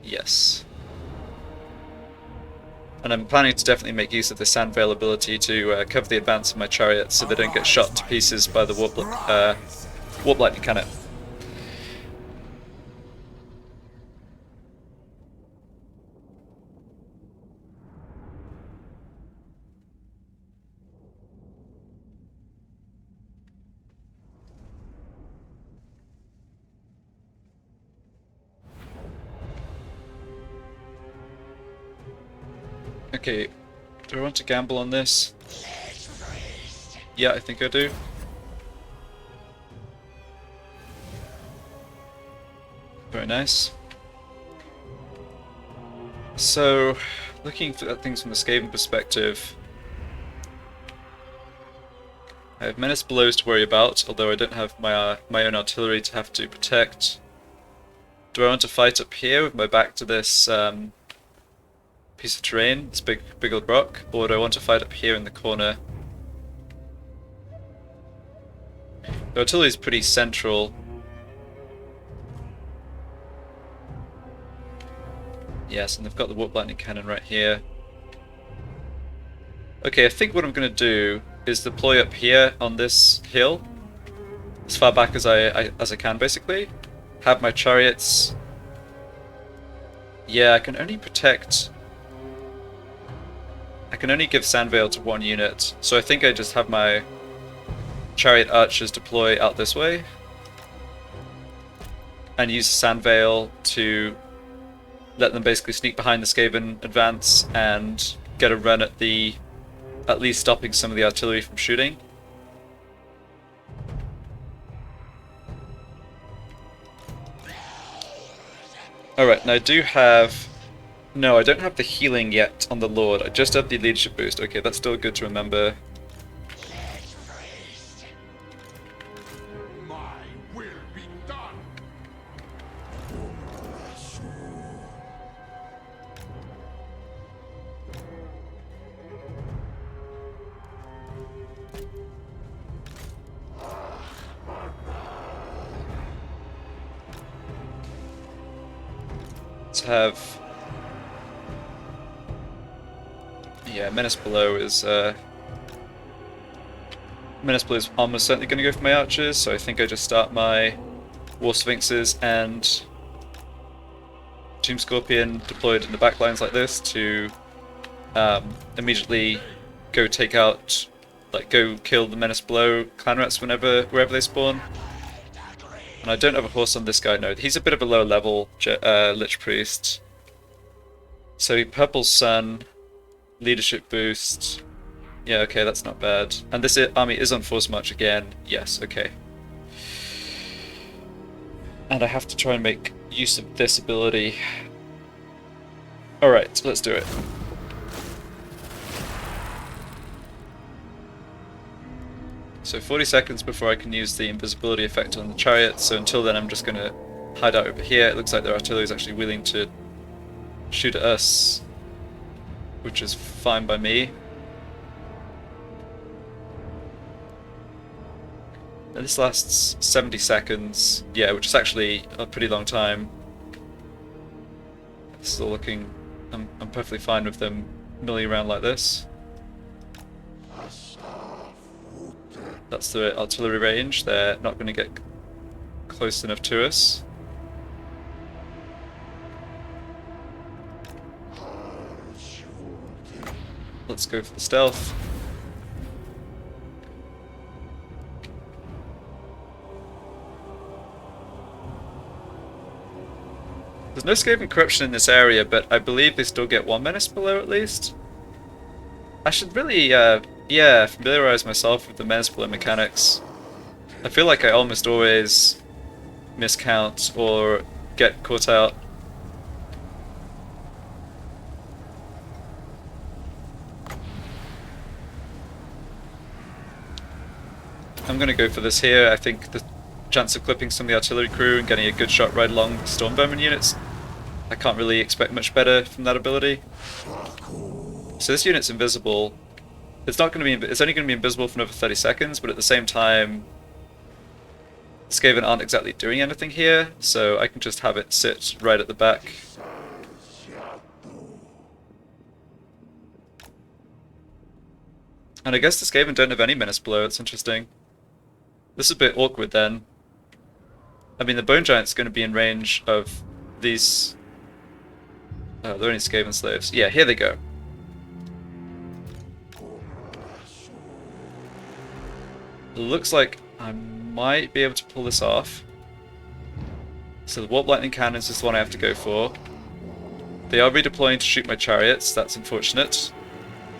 Yes. And I'm planning to definitely make use of the Sand Veil ability to cover the advance of my chariots so they don't get shot to pieces by the Warp Lightning Cannon. Okay, do I want to gamble on this? Yeah, I think I do. Very nice. So, looking at things from the Skaven perspective, I have Menace Blows to worry about, although I don't have my own artillery to have to protect. Do I want to fight up here with my back to this piece of terrain, this big old rock, or do I want to fight up here in the corner? The artillery is pretty central. Yes, and they've got the Warp Lightning Cannon right here. Okay, I think what I'm going to do is deploy up here on this hill, as far back as I can, basically. Have my chariots. Yeah, I can only protect. I can only give Sandvale to 1 unit, so I think I just have my chariot archers deploy out this way and use Sandvale to let them basically sneak behind the Skaven advance and get a run at least stopping some of the artillery from shooting. Alright, now I do have... No, I don't have the healing yet on the Lord. I just have the leadership boost. Okay, that's still good to remember. My will be done. Let's have... Yeah, Menace Below is almost certainly going to go for my archers, so I think I just start my War Sphinxes and Tomb Scorpion deployed in the back lines like this to immediately go take out, go kill the Menace Below clan rats wherever they spawn. And I don't have a horse on this guy, no. He's a bit of a lower level Lich Priest. So Purple Sun, leadership boost. Yeah, okay, that's not bad. And this army is on force march again. Yes, okay. And I have to try and make use of this ability. Alright, let's do it. So 40 seconds before I can use the invisibility effect on the chariot, so until then I'm just going to hide out over here. It looks like their artillery is actually willing to shoot at us, which is fine by me. And this lasts 70 seconds, yeah, which is actually a pretty long time. This is all looking... I'm perfectly fine with them milling around like this. That's the artillery range. They're not going to get close enough to us. Let's go for the stealth. There's no escaping corruption in this area, but I believe they still get one menace below at least. I should really, yeah, familiarize myself with the menace below mechanics. I feel like I almost always miscount or get caught out. I'm gonna go for this here. I think the chance of clipping some of the artillery crew and getting a good shot right along the Stormbowman units, I can't really expect much better from that ability. So this unit's invisible. It's not going to be. It's only going to be invisible for another 30 seconds, but at the same time, Skaven aren't exactly doing anything here, so I can just have it sit right at the back. And I guess the Skaven don't have any menace below. It's interesting. This is a bit awkward then. I mean, the Bone Giant's going to be in range of these. Oh, they're only Skaven slaves. Yeah, here they go. It looks like I might be able to pull this off. So the Warp Lightning Cannons is the one I have to go for. They are redeploying to shoot my chariots. That's unfortunate.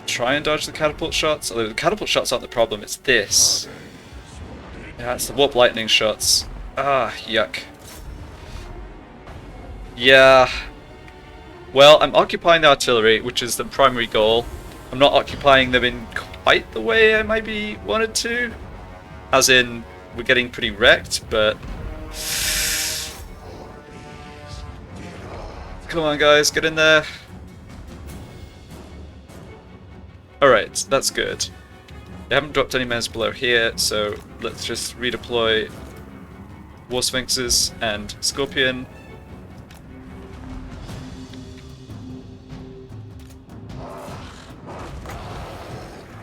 Try and dodge the catapult shots. Although the catapult shots aren't the problem, it's this. Yeah, it's the Warp Lightning shots. Ah, yuck. Yeah. Well, I'm occupying the artillery, which is the primary goal. I'm not occupying them in quite the way I might be wanted to. As in, we're getting pretty wrecked, but... Come on guys, get in there. Alright, that's good. They haven't dropped any menace below here, so let's just redeploy War Sphinxes and Scorpion.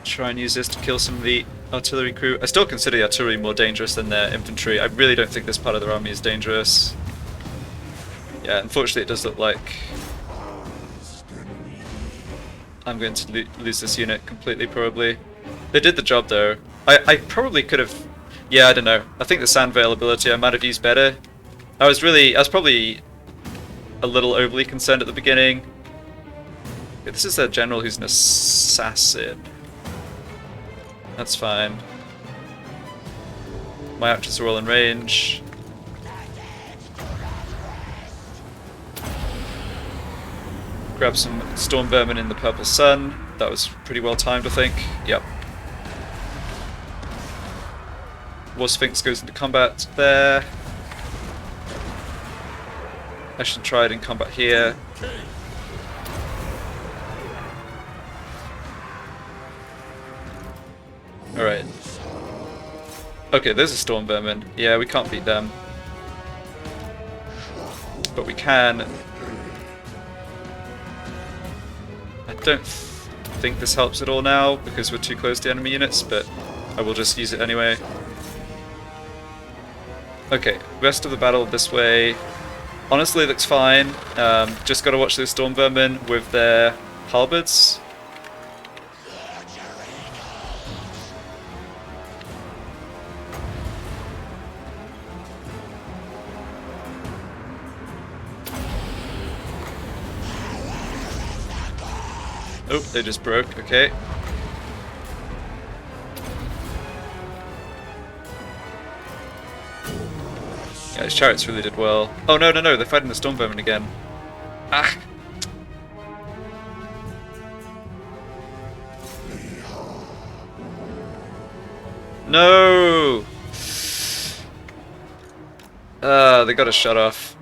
Try and use this to kill some of the artillery crew. I still consider the artillery more dangerous than their infantry. I really don't think this part of their army is dangerous. Yeah, unfortunately it does look like I'm going to lose this unit completely, probably. They did the job though. I probably could have... Yeah, I don't know. I think the sand veil ability I might have used better. I was probably a little overly concerned at the beginning. Okay, this is their general who's an assassin. That's fine. My archers are all in range. Grab some storm vermin in the purple sun. That was pretty well timed, I think. Yep. War Sphinx goes into combat there. I should try it in combat here. Alright. Okay, there's a storm vermin. Yeah, we can't beat them. But we can... I don't think this helps at all now, because we're too close to enemy units, but I will just use it anyway. Okay, rest of the battle this way. Honestly, it looks fine. Just gotta watch those storm vermin with their halberds. Oh, they just broke, okay. Yeah, his chariots really did well. Oh no, no, no, they're fighting the storm vermin again. Ah! No! They got a shut off.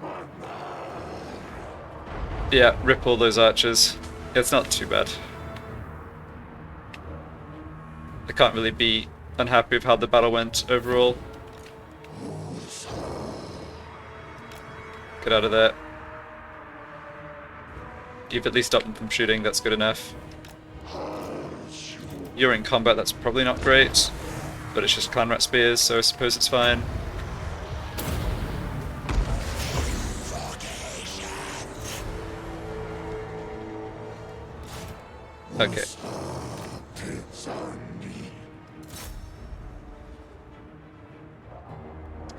Yeah, rip all those archers. It's not too bad. I can't really be unhappy with how the battle went overall. Get out of there. You've at least stopped them from shooting, that's good enough. You're in combat, that's probably not great. But it's just clan rat spears, so I suppose it's fine. Okay.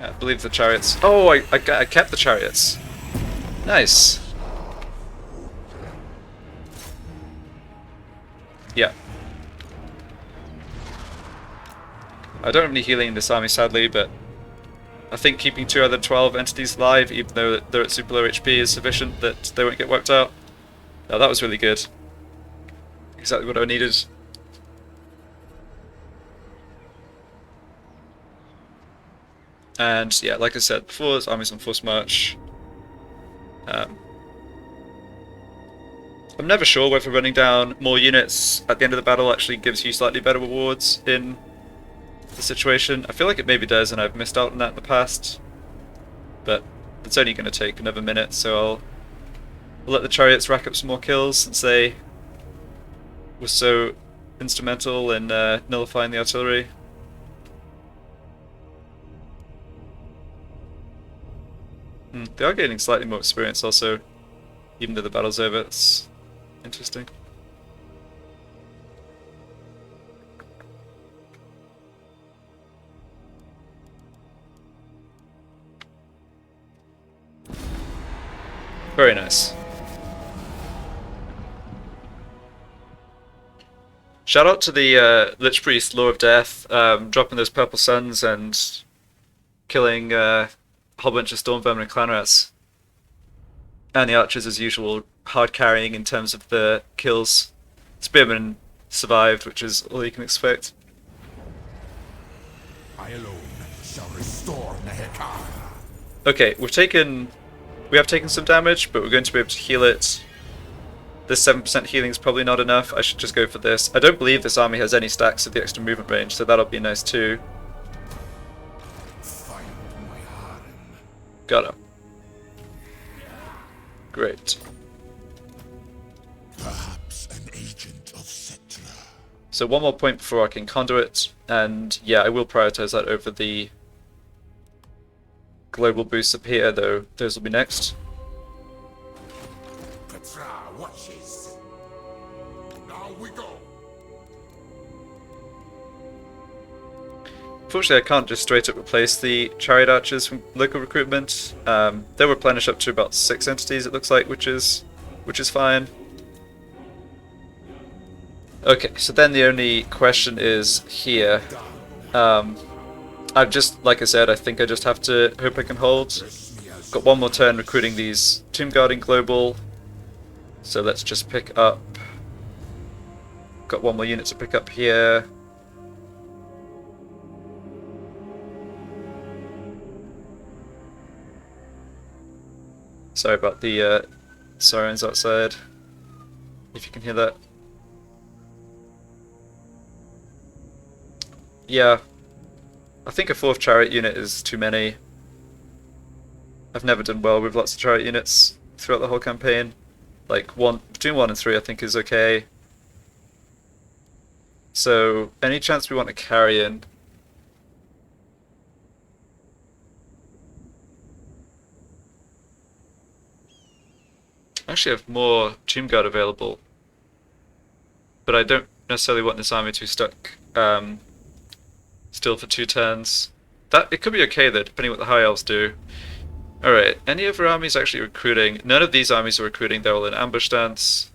Yeah, I believe the chariots. Oh, I kept the chariots. Nice. Yeah. I don't have any healing in this army, sadly, but I think keeping 2 out of the 12 entities alive, even though they're at super low HP, is sufficient that they won't get wiped out. Oh, that was really good. Exactly what I needed. And yeah, like I said before, this army's on force march. I'm never sure whether running down more units at the end of the battle actually gives you slightly better rewards in the situation. I feel like it maybe does, and I've missed out on that in the past. But it's only going to take another minute, so I'll let the chariots rack up some more kills since they were so instrumental in nullifying the artillery. They are gaining slightly more experience also, even though the battle's over. It's interesting. Very nice. Shout out to the Lich Priest, Law of Death, dropping those purple suns and killing a whole bunch of storm vermin and clan rats. And the archers, as usual, hard carrying in terms of the kills. Spearmen survived, which is all you can expect. I alone shall restore Nehekar. Okay, we have taken some damage, but we're going to be able to heal it. This 7% healing is probably not enough. I should just go for this. I don't believe this army has any stacks of the extra movement range, so that'll be nice too. Got him. Great. Perhaps an agent of Cetra. So one more point before Arkhan Conduit, and yeah, I will prioritize that over the global boosts up here, though those will be next. Petra watches. Now we go. Unfortunately, I can't just straight up replace the chariot archers from local recruitment. They're replenished up to about 6 entities, it looks like, which is fine. Okay, so then the only question is here. I've just, like I said, I think I just have to hope I can hold. Got one more turn recruiting these Tomb Guarding Global. So let's just pick up. Got one more unit to pick up here. Sorry about the sirens outside, if you can hear that. Yeah, I think a 4th chariot unit is too many. I've never done well with lots of chariot units throughout the whole campaign. Like between 1 and 3 I think is okay. So any chance we want to carry in? I actually have more Tomb Guard available, but I don't necessarily want this army to be stuck still for 2 turns. It could be okay though, depending what the High Elves do. Alright, any other armies actually recruiting? None of these armies are recruiting, they're all in ambush stance.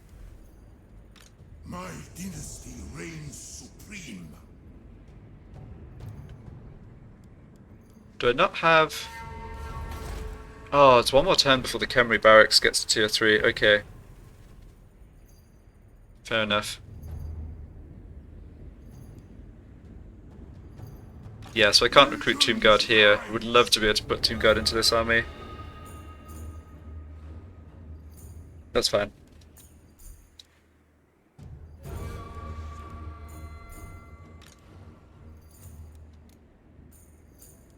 My dynasty reigns supreme. Do I not have... Oh, it's one more turn before the Khemri barracks gets to tier 3. Okay. Fair enough. Yeah, so I can't recruit Tomb Guard here. I would love to be able to put Tomb Guard into this army. That's fine.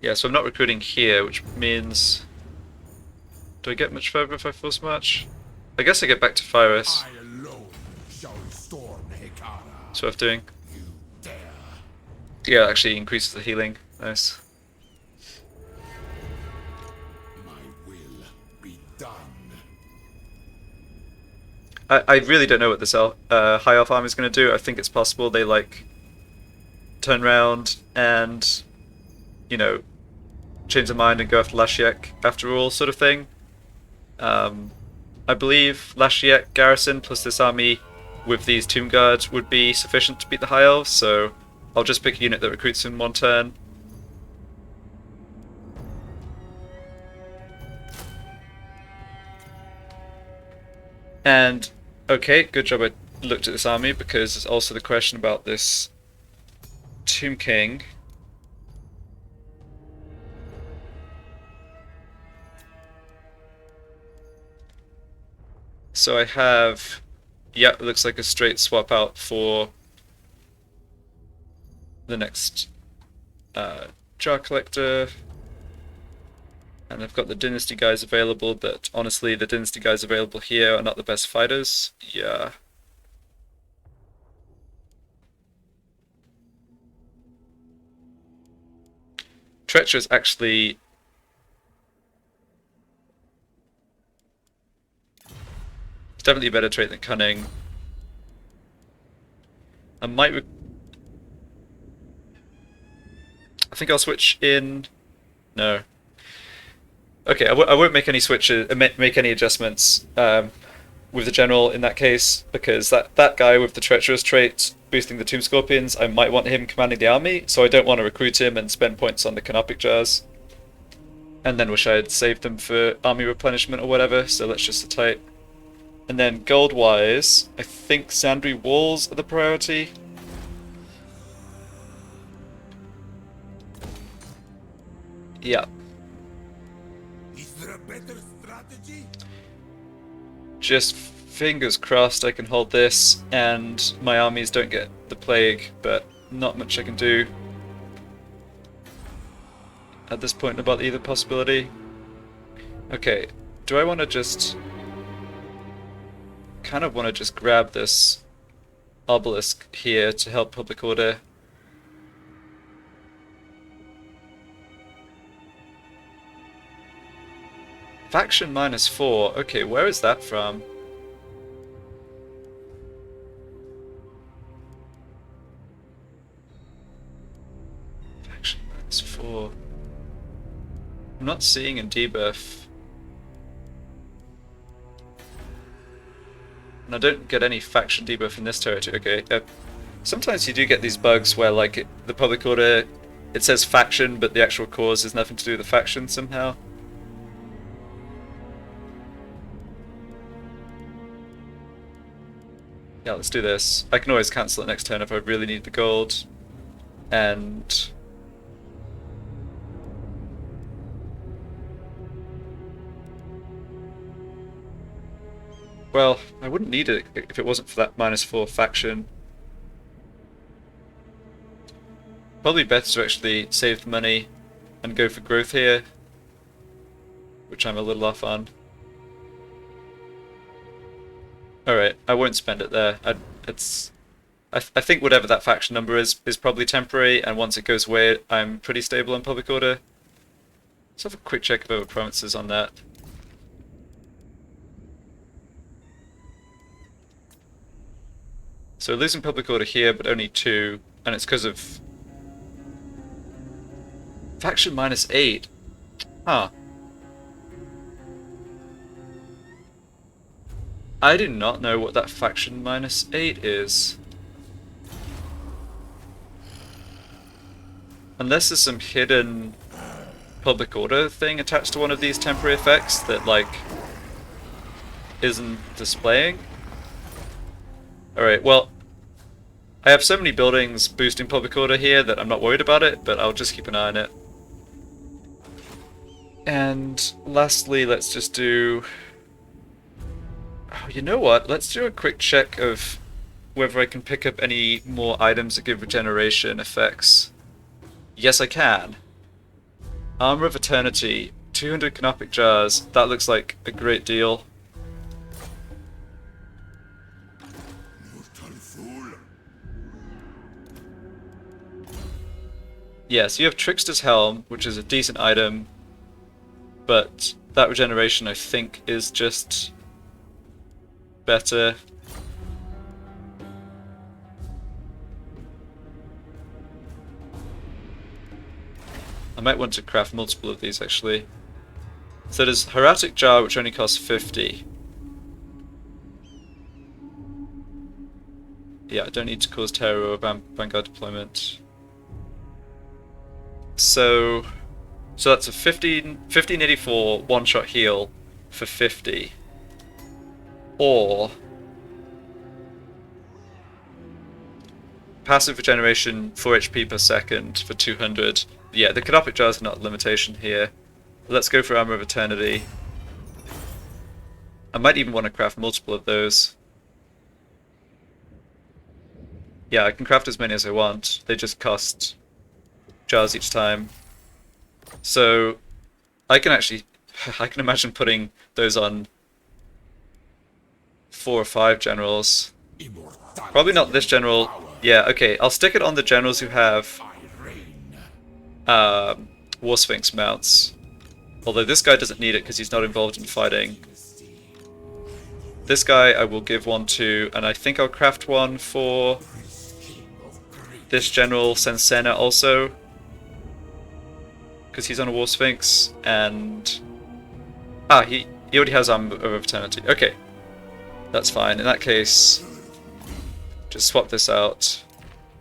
Yeah, so I'm not recruiting here, which means... Do I get much further if I force march? I guess I get back to Pyrus. I alone shall restore Hekara. That's worth doing. You dare. Yeah, it actually increases the healing. Nice. My will be done. I really don't know what this High Elf army is going to do. I think it's possible they, like, turn around and, you know, change their mind and go after Lashiek after all, sort of thing. I believe Lashiek garrison plus this army with these Tomb Guard would be sufficient to beat the High Elves, so I'll just pick a unit that recruits in one turn. And, okay, good job I looked at this army, because there's also the question about this Tomb King. So I have, yeah, it looks like a straight swap out for the next Jar Collector. And I've got the Dynasty guys available, but honestly, the Dynasty guys available here are not the best fighters. Yeah. Treacherous actually... It's definitely a better trait than Cunning. I might... I think I'll switch in... No. Okay, I won't make any switches, make any adjustments with the general in that case, because that guy with the treacherous trait boosting the Tomb Scorpions, I might want him commanding the army, so I don't want to recruit him and spend points on the Canopic Jars, and then wish I had saved them for army replenishment or whatever. So let's just sit tight. And then gold wise, I think Sandry Walls are the priority. Yeah. Is there a better strategy? Just fingers crossed I can hold this and my armies don't get the plague, but not much I can do at this point about either possibility. Okay, do I want to just... kind of want to just grab this obelisk here to help public order. Faction -4. Okay, where is that from? Faction -4. I'm not seeing in debuff. And I don't get any faction debuff in this territory. Okay, sometimes you do get these bugs where, like, the public order, it says faction, but the actual cause has nothing to do with the faction somehow. Yeah, let's do this. I can always cancel it next turn if I really need the gold. And... well, I wouldn't need it if it wasn't for that -4 faction. Probably better to actually save the money and go for growth here, which I'm a little off on. Alright, I won't spend it there. I think whatever that faction number is probably temporary, and once it goes away, I'm pretty stable in public order. Let's have a quick check of our provinces on that. So losing public order here, but only 2, and it's because of faction -8. Huh. I do not know what that faction -8 is. Unless there's some hidden public order thing attached to one of these temporary effects that, like, isn't displaying. Alright, well, I have so many buildings boosting public order here that I'm not worried about it, but I'll just keep an eye on it. And lastly, let's just do... Oh, you know what? Let's do a quick check of whether I can pick up any more items that give regeneration effects. Yes, I can. Armor of Eternity, 200 canopic jars. That looks like a great deal. Mortal fool. Yes, you have Trickster's Helm, which is a decent item, but that regeneration I think is just better. I might want to craft multiple of these actually. So there's Hieratic Jar, which only costs 50. Yeah, I don't need to cause terror or Vanguard deployment. So that's a 1584 one-shot heal for 50. Or passive regeneration 4 HP per second for 200. Yeah, the canopic jar is not a limitation here. Let's go for Armor of Eternity. I might even want to craft multiple of those. Yeah, I can craft as many as I want. They just cost jars each time. So I can actually, I can imagine putting those on 4 or 5 generals. Probably not this general. Yeah, okay, I'll stick it on the generals who have War Sphinx mounts. Although this guy doesn't need it because he's not involved in fighting. This guy I will give one to, and I think I'll craft one for this general Sensena also, because he's on a War Sphinx, and he already has Armor of Eternity. Okay, that's fine. In that case, just swap this out.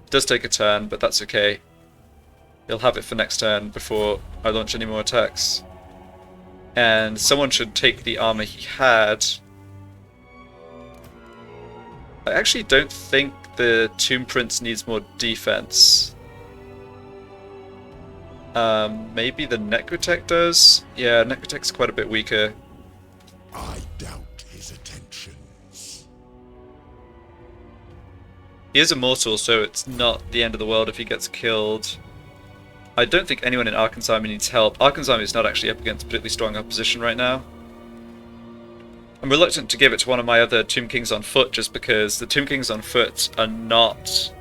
It does take a turn, but that's okay. He'll have it for next turn before I launch any more attacks. And someone should take the armor he had. I actually don't think the Tomb Prince needs more defense. Maybe the Necrotech does? Yeah, Necrotech's quite a bit weaker. I doubt his attentions. He is immortal, so it's not the end of the world if he gets killed. I don't think anyone in Arkhan's army needs help. Arkhan's army is not actually up against particularly strong opposition right now. I'm reluctant to give it to one of my other Tomb Kings on foot just because the Tomb Kings on foot are not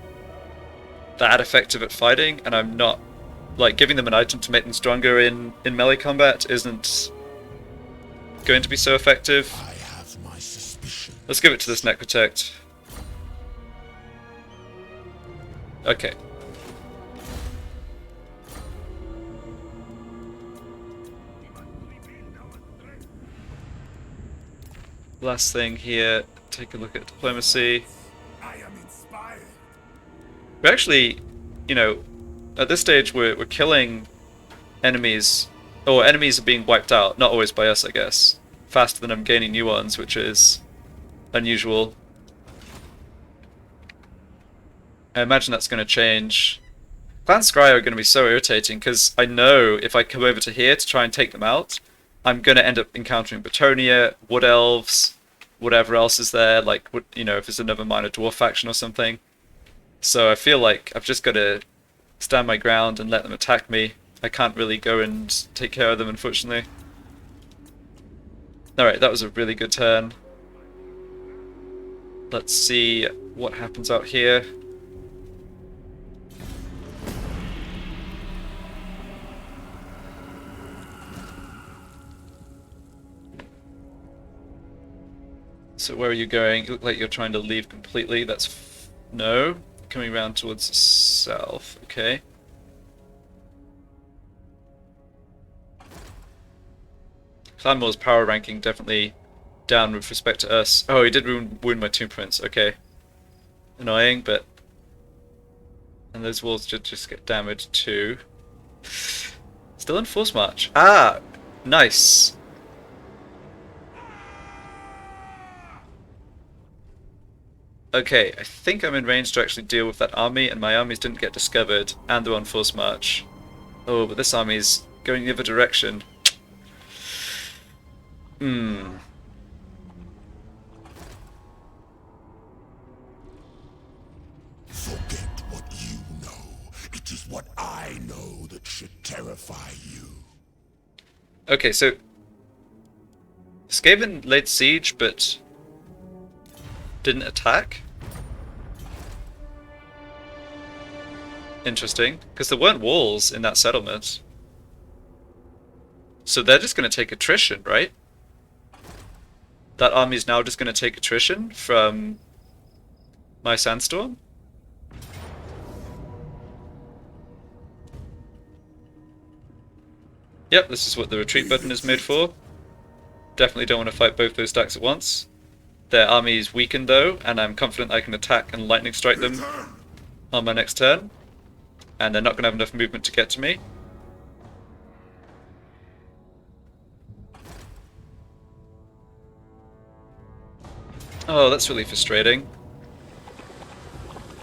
that effective at fighting, and I'm not, like, giving them an item to make them stronger in melee combat isn't going to be so effective. I have my suspicions. Let's give it to this Necrotect. Okay. Last thing here, take a look at diplomacy. I am inspired. We're actually, you know, at this stage we're killing enemies, or enemies are being wiped out, not always by us I guess, faster than I'm gaining new ones, which is unusual. I imagine that's going to change. Clan Scry are going to be so irritating because I know if I come over to here to try and take them out, I'm going to end up encountering Bretonia, Wood Elves, whatever else is there, like, you know, if it's another minor dwarf faction or something. So I feel like I've just got to stand my ground and let them attack me. I can't really go and take care of them, unfortunately. Alright, that was a really good turn. Let's see what happens out here. So where are you going? You look like you're trying to leave completely. That's no. Coming around towards the south. Okay. Clanmore's power ranking definitely down with respect to us. Oh, he did wound my Tomb Prince. Okay. Annoying, but... And those walls should just get damaged too. Still in force march. Ah, nice. Okay, I think I'm in range to actually deal with that army, and my armies didn't get discovered, and they're on force march. Oh, but this army's going the other direction. Hmm. Forget what you know. It is what I know that should terrify you. Okay, so Skaven laid siege, but didn't attack? Interesting, because there weren't walls in that settlement. So they're just going to take attrition, right? That army's now just going to take attrition from my sandstorm? Yep, this is what the retreat button is made for. Definitely don't want to fight both those stacks at once. Their army is weakened though, and I'm confident I can attack and lightning strike them on my next turn. And they're not going to have enough movement to get to me. Oh, that's really frustrating.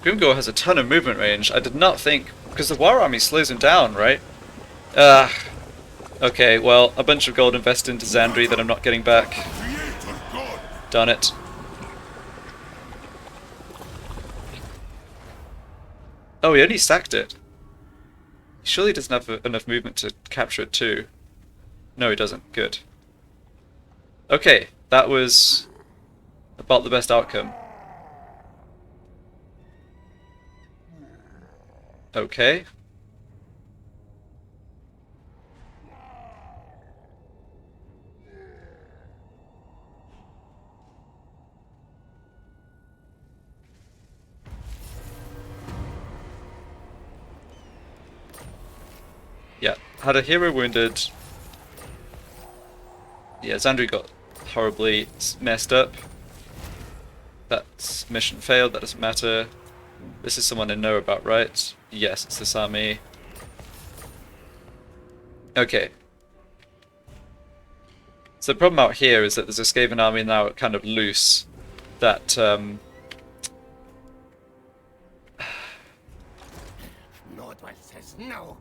Grimgor has a ton of movement range. I did not think... because the war army slows him down, right? Okay, well, a bunch of gold invested into Zandri that I'm not getting back. Darn it. Oh, he only stacked it. He surely doesn't have enough movement to capture it too. No, he doesn't. Good. Okay, that was about the best outcome. Okay. Yeah, had a hero wounded. Yeah, Zandri got horribly messed up. That's mission failed, that doesn't matter. This is someone I know about, right? Yes, it's this army. Okay. So the problem out here is that there's a Skaven army now kind of loose that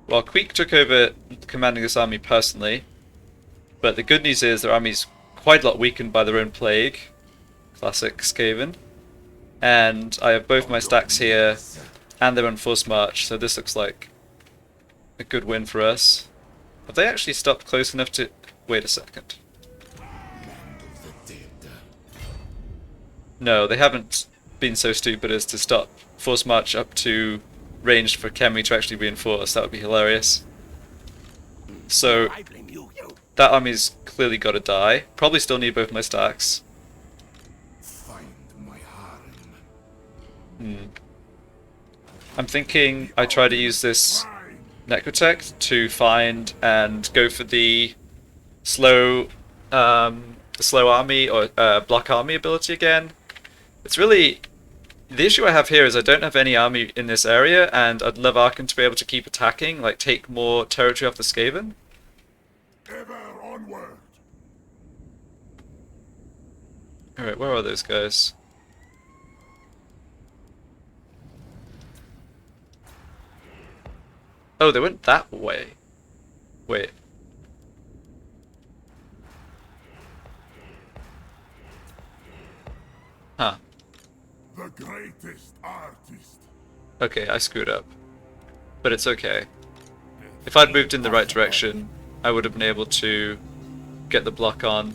well, Queek took over commanding this army personally, but the good news is their army's quite a lot weakened by their own plague. Classic Skaven. And I have both my stacks here, and they're on force march, so this looks like a good win for us. Have they actually stopped close enough to... wait a second. No, they haven't been so stupid as to stop force march up to range for Kemi to actually reinforce. That would be hilarious. So, that army's clearly got to die. Probably still need both my stacks. I'm thinking I try to use this Necrotech to find and go for the slow army or block army ability again. It's really... the issue I have here is I don't have any army in this area, and I'd love Arkhan to be able to keep attacking, like take more territory off the Skaven. Ever onward. Alright, where are those guys? Oh, they went that way. Wait. Huh. The greatest artist. Okay, I screwed up. But it's okay. If I'd moved in the right direction, I would have been able to get the block on.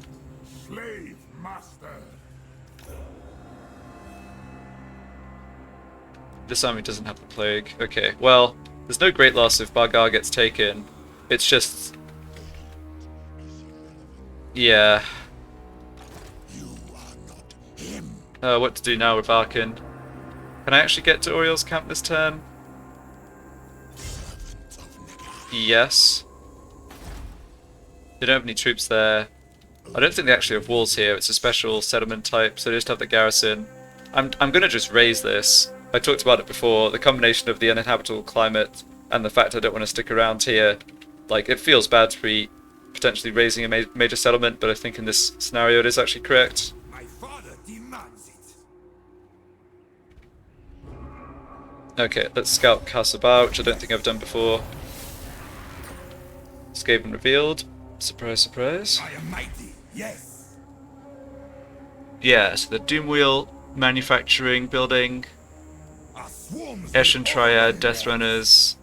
Slave master. This army doesn't have the plague. Okay, well, there's no great loss if Bargar gets taken. It's just... yeah. You are not him. What to do now with Arkhan? Can I actually get to Oriel's camp this turn? Yes. They don't have any troops there. I don't think they actually have walls here. It's a special settlement type, so they just have the garrison. I'm gonna just raise this. I talked about it before. The combination of the uninhabitable climate and the fact I don't want to stick around here Like, it feels bad to be potentially raising a major settlement, but I think in this scenario it is actually correct. My father demands it. Okay, let's scout Castle Bar, which I don't think I've done before. Skaven revealed. Surprise, surprise. I am mighty, yes. Yeah, so the Doom Wheel, manufacturing, building, Our swarms Eshin will Triad, all Death rise. Runners,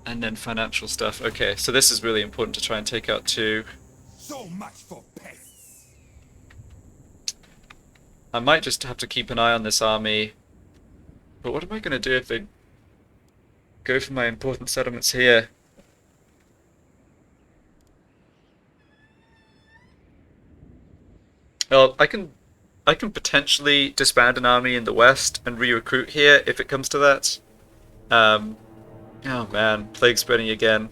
and then financial stuff. Okay, so this is really important to try and take out too. So much for pests. I might just have to keep an eye on this army. But what am I going to do if they go for my important settlements here? Well, I can potentially disband an army in the west and re-recruit here if it comes to that. Oh man, plague spreading again.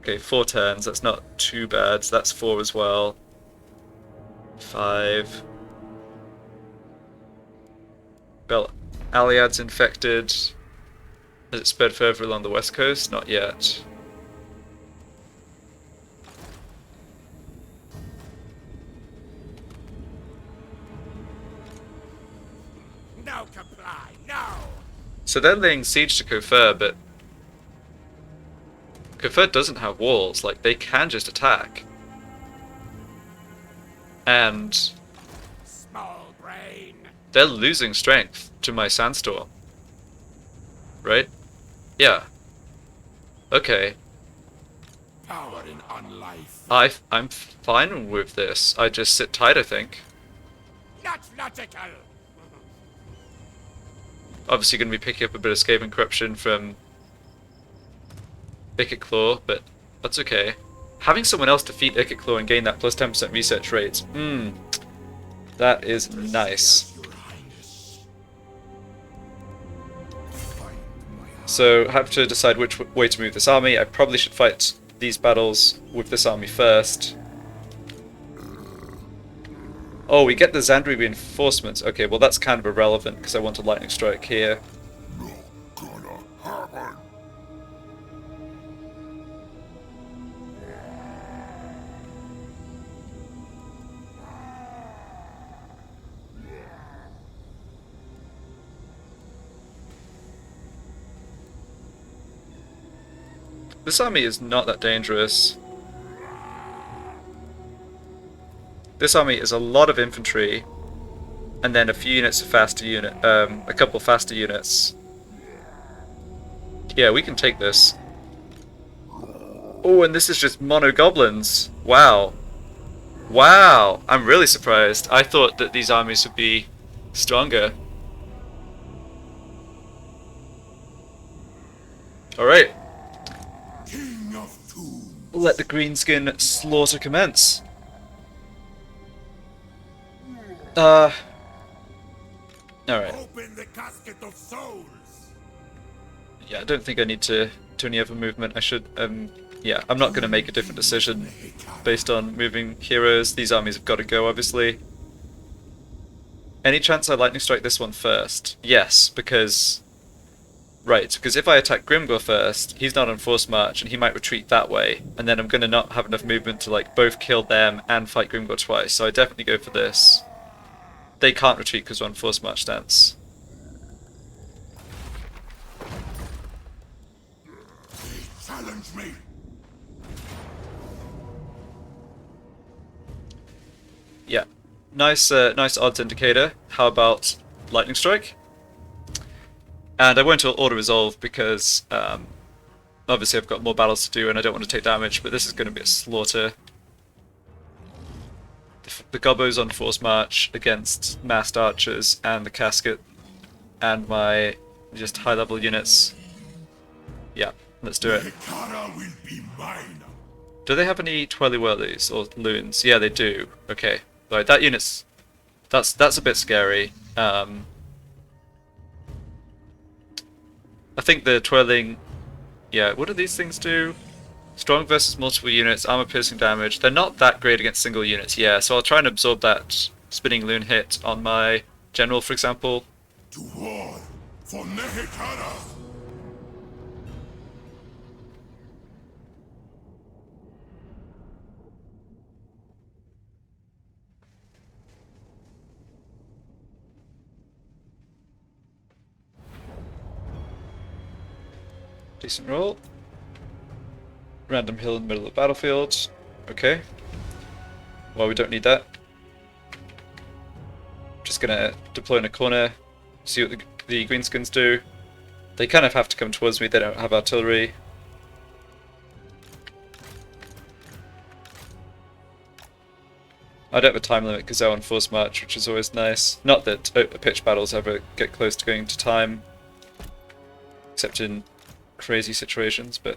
Okay, 4 turns, that's not too bad. So that's 4 as well. 5. Well, Aliad's infected. Has it spread further along the west coast? Not yet. No comply, no. So they're laying siege to Kofur, but Kofur doesn't have walls. Like, they can just attack. And Small brain. they're losing strength to my Sandstorm. Right? Yeah. Okay. Power in unlife. I'm fine with this. I just sit tight, I think. Not logical. Obviously going to be picking up a bit of Skaven corruption from Icket Claw, but that's okay. Having someone else defeat Icket Claw and gain that plus 10% research rate, that is nice. Your Highness. So I have to decide which way to move this army. I probably should fight these battles with this army first. Oh, we get the Zandri reinforcements. Okay, well that's kind of irrelevant because I want a lightning strike here. Not gonna happen. This army is not that dangerous. This army is a lot of infantry, and then a few units of a couple faster units. Yeah, we can take this. Oh, and this is just mono goblins. Wow. Wow, I'm really surprised. I thought that these armies would be stronger. Alright, King of Tombs. let the greenskin slaughter commence. Alright. Open the casket of souls. Yeah, I don't think I need to do any other movement. I should, yeah, I'm not going to make a different decision based on moving heroes. These armies have got to go, obviously. Any chance I lightning strike this one first? Yes, because... Right, because if I attack Grimgor first, he's not on force march, and he might retreat that way, and then I'm going to not have enough movement to, like, both kill them and fight Grimgor twice, so I definitely go for this. They can't retreat because we're on force march stance. Challenge me. Yeah, nice odds indicator. How about lightning strike? And I won't auto-resolve because obviously I've got more battles to do and I don't want to take damage, but this is going to be a slaughter. The Gobbo's on force march against massed archers and the casket and my just high-level units. Yeah, let's do it. Hekara will be mine. Do they have any twirly whirlies or loons? Yeah, they do. Okay, right, that unit's that's a bit scary. I think the twirling. Yeah, what do these things do? Strong versus multiple units, armor piercing damage. They're not that great against single units. Yeah, so I'll try and absorb that spinning loon hit on my general, for example. To war for Nehekara. Decent roll. Random hill in the middle of the battlefield. Okay. Well, we don't need that. Just gonna deploy in a corner, see what the greenskins do. They kind of have to come towards me, they don't have artillery. I don't have a time limit because they're on force march, which is always nice. Not that pitch battles ever get close to going to time, except in crazy situations, but...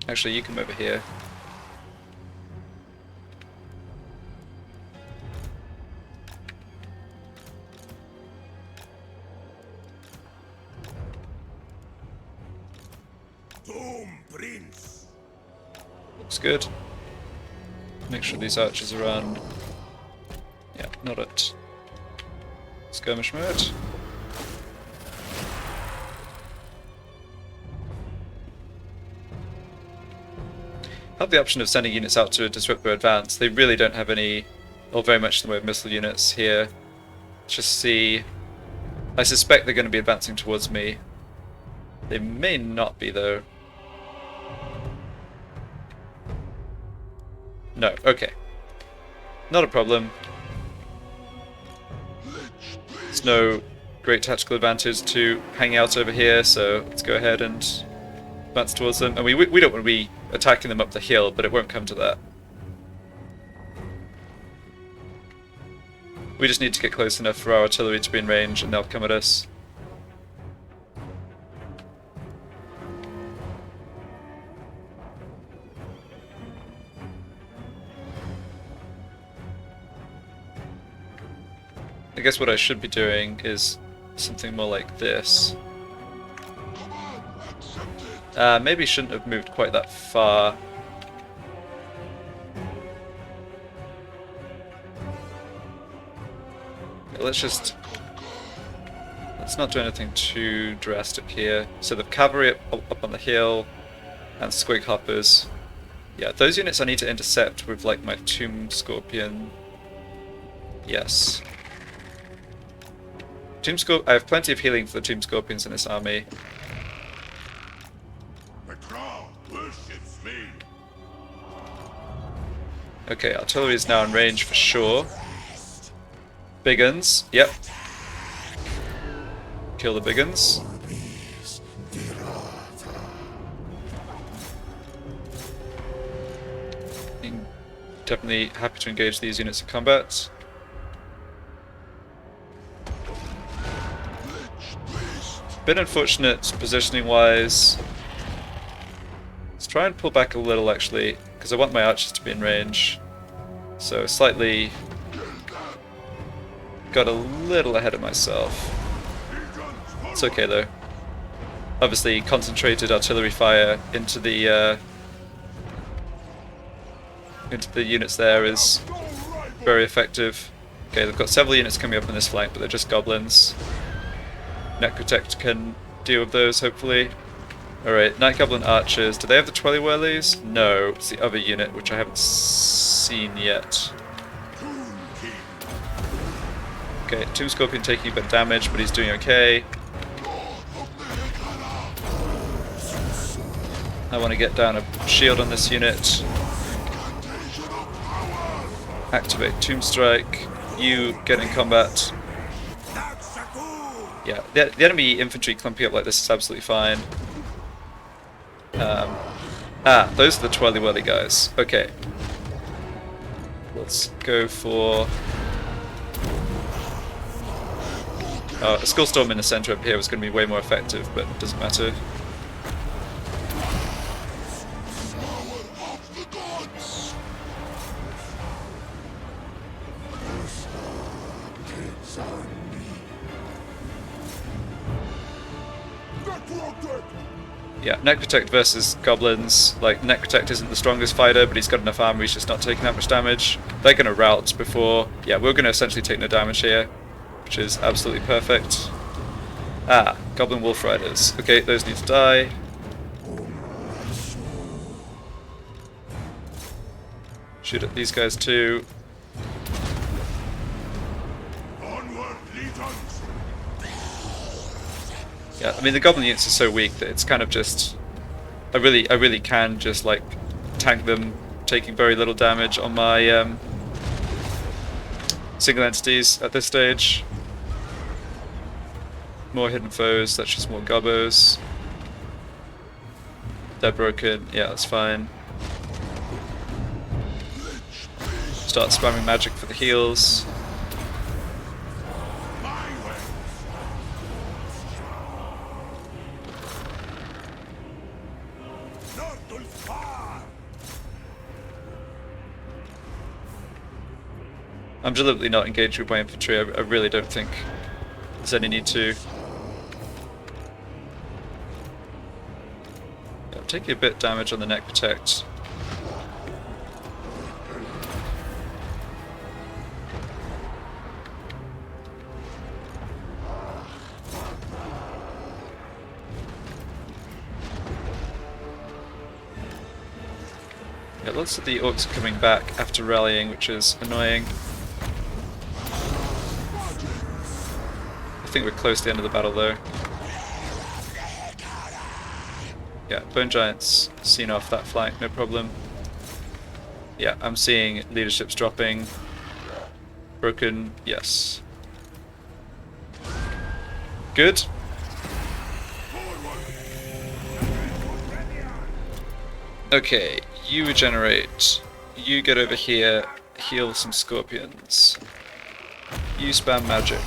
Actually, you come over here. Prince. Looks good. Make sure these archers are on. Yeah, not at skirmish mode. Have the option of sending units out to disrupt their advance. They really don't have any, or very much in the way of missile units here. Let's just see. I suspect they're going to be advancing towards me. They may not be though. No, okay. Not a problem. There's no great tactical advantage to hang out over here, so let's go ahead and advance towards them. And we don't want to be attacking them up the hill, but it won't come to that. We just need to get close enough for our artillery to be in range and they'll come at us. I guess what I should be doing is something more like this. Maybe shouldn't have moved quite that far. Let's not do anything too drastic here. So the cavalry up on the hill and squig hoppers. Yeah, those units I need to intercept with like my tomb scorpion. Yes. I have plenty of healing for the tomb scorpions in this army. Okay, artillery is now in range for sure. Big guns, yep. Kill the big guns. Definitely happy to engage these units in combat. Bit unfortunate positioning wise. Let's try and pull back a little actually, because I want my archers to be in range. So slightly got a little ahead of myself. It's okay though. Obviously concentrated artillery fire into the units there is very effective. Okay, they've got several units coming up on this flank, but they're just goblins. Necrotect can deal with those, hopefully. Alright, Night Goblin Archers. Do they have the Twelly Whirlies? No, it's the other unit, which I haven't seen yet. Okay, Tomb Scorpion taking a bit of damage, but he's doing okay. I want to get down a shield on this unit. Activate Tomb Strike. You get in combat. Yeah, the enemy infantry clumping up like this is absolutely fine. Those are the Twirly Whirly guys. Okay. Let's go for... a Skull Storm in the center up here was going to be way more effective, but it doesn't matter. Yeah, Necrotect versus Goblins. Like, Necrotect isn't the strongest fighter, but he's got enough armor, he's just not taking that much damage. They're going to rout before... Yeah, we're going to essentially take no damage here, which is absolutely perfect. Goblin Wolf Riders. Okay, those need to die. Shoot at these guys too. Yeah, I mean the goblin units are so weak that it's kind of just I really can just like tank them, taking very little damage on my single entities at this stage. More hidden foes, that's just more gobbos. They're broken, yeah, that's fine. Start spamming magic for the heals. I'm deliberately not engaged with my infantry, I really don't think there's any need to. I'm taking a bit damage on the neck protect. Yeah, lots of the orcs are coming back after rallying, which is annoying. I think we're close to the end of the battle though. Yeah, Bone Giants seen off that flank, no problem. Yeah, I'm seeing leaderships dropping. Broken, yes. Good. Okay, you regenerate. You get over here, heal some scorpions. You spam magic.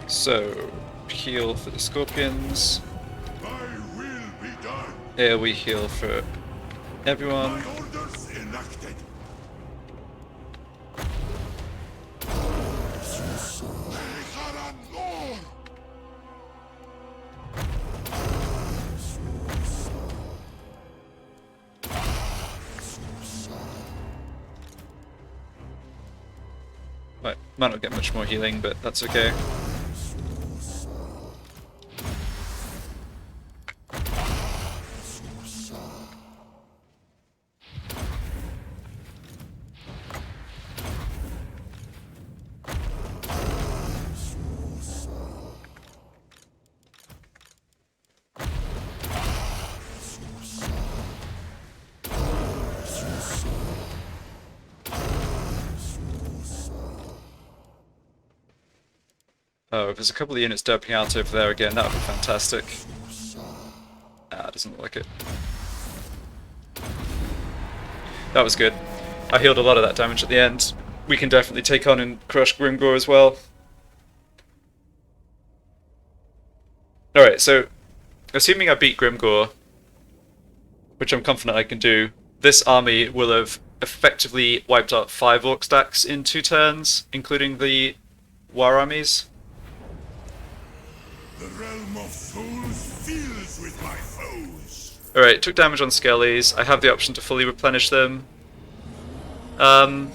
So, heal for the scorpions. Here we heal for everyone. Right, might not get much more healing, but that's okay. Oh, if there's a couple of units derping out over there again, that would be fantastic. Ah, doesn't look like it. That was good. I healed a lot of that damage at the end. We can definitely take on and crush Grimgor as well. Alright, so assuming I beat Grimgor, which I'm confident I can do, this army will have effectively wiped out 5 orc stacks in 2 turns, including the war armies. The realm of souls fills with my foes. Alright, took damage on Skellies. I have the option to fully replenish them. Trying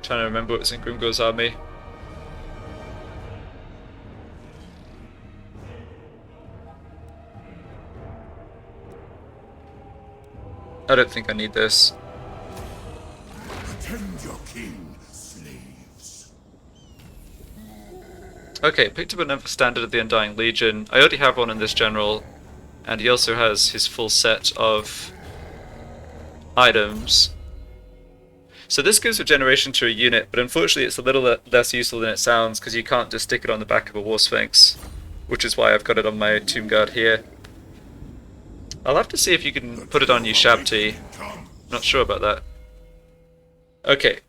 to remember what's in Grimgor's army. I don't think I need this. Attend your king, slaves. Okay, picked up another standard of the Undying Legion. I already have one in this general, and he also has his full set of items. So this gives regeneration to a unit, but unfortunately it's a little less useful than it sounds because you can't just stick it on the back of a War Sphinx, which is why I've got it on my Tomb Guard here. I'll have to see if you can put it on Ushabti. Not sure about that. Okay.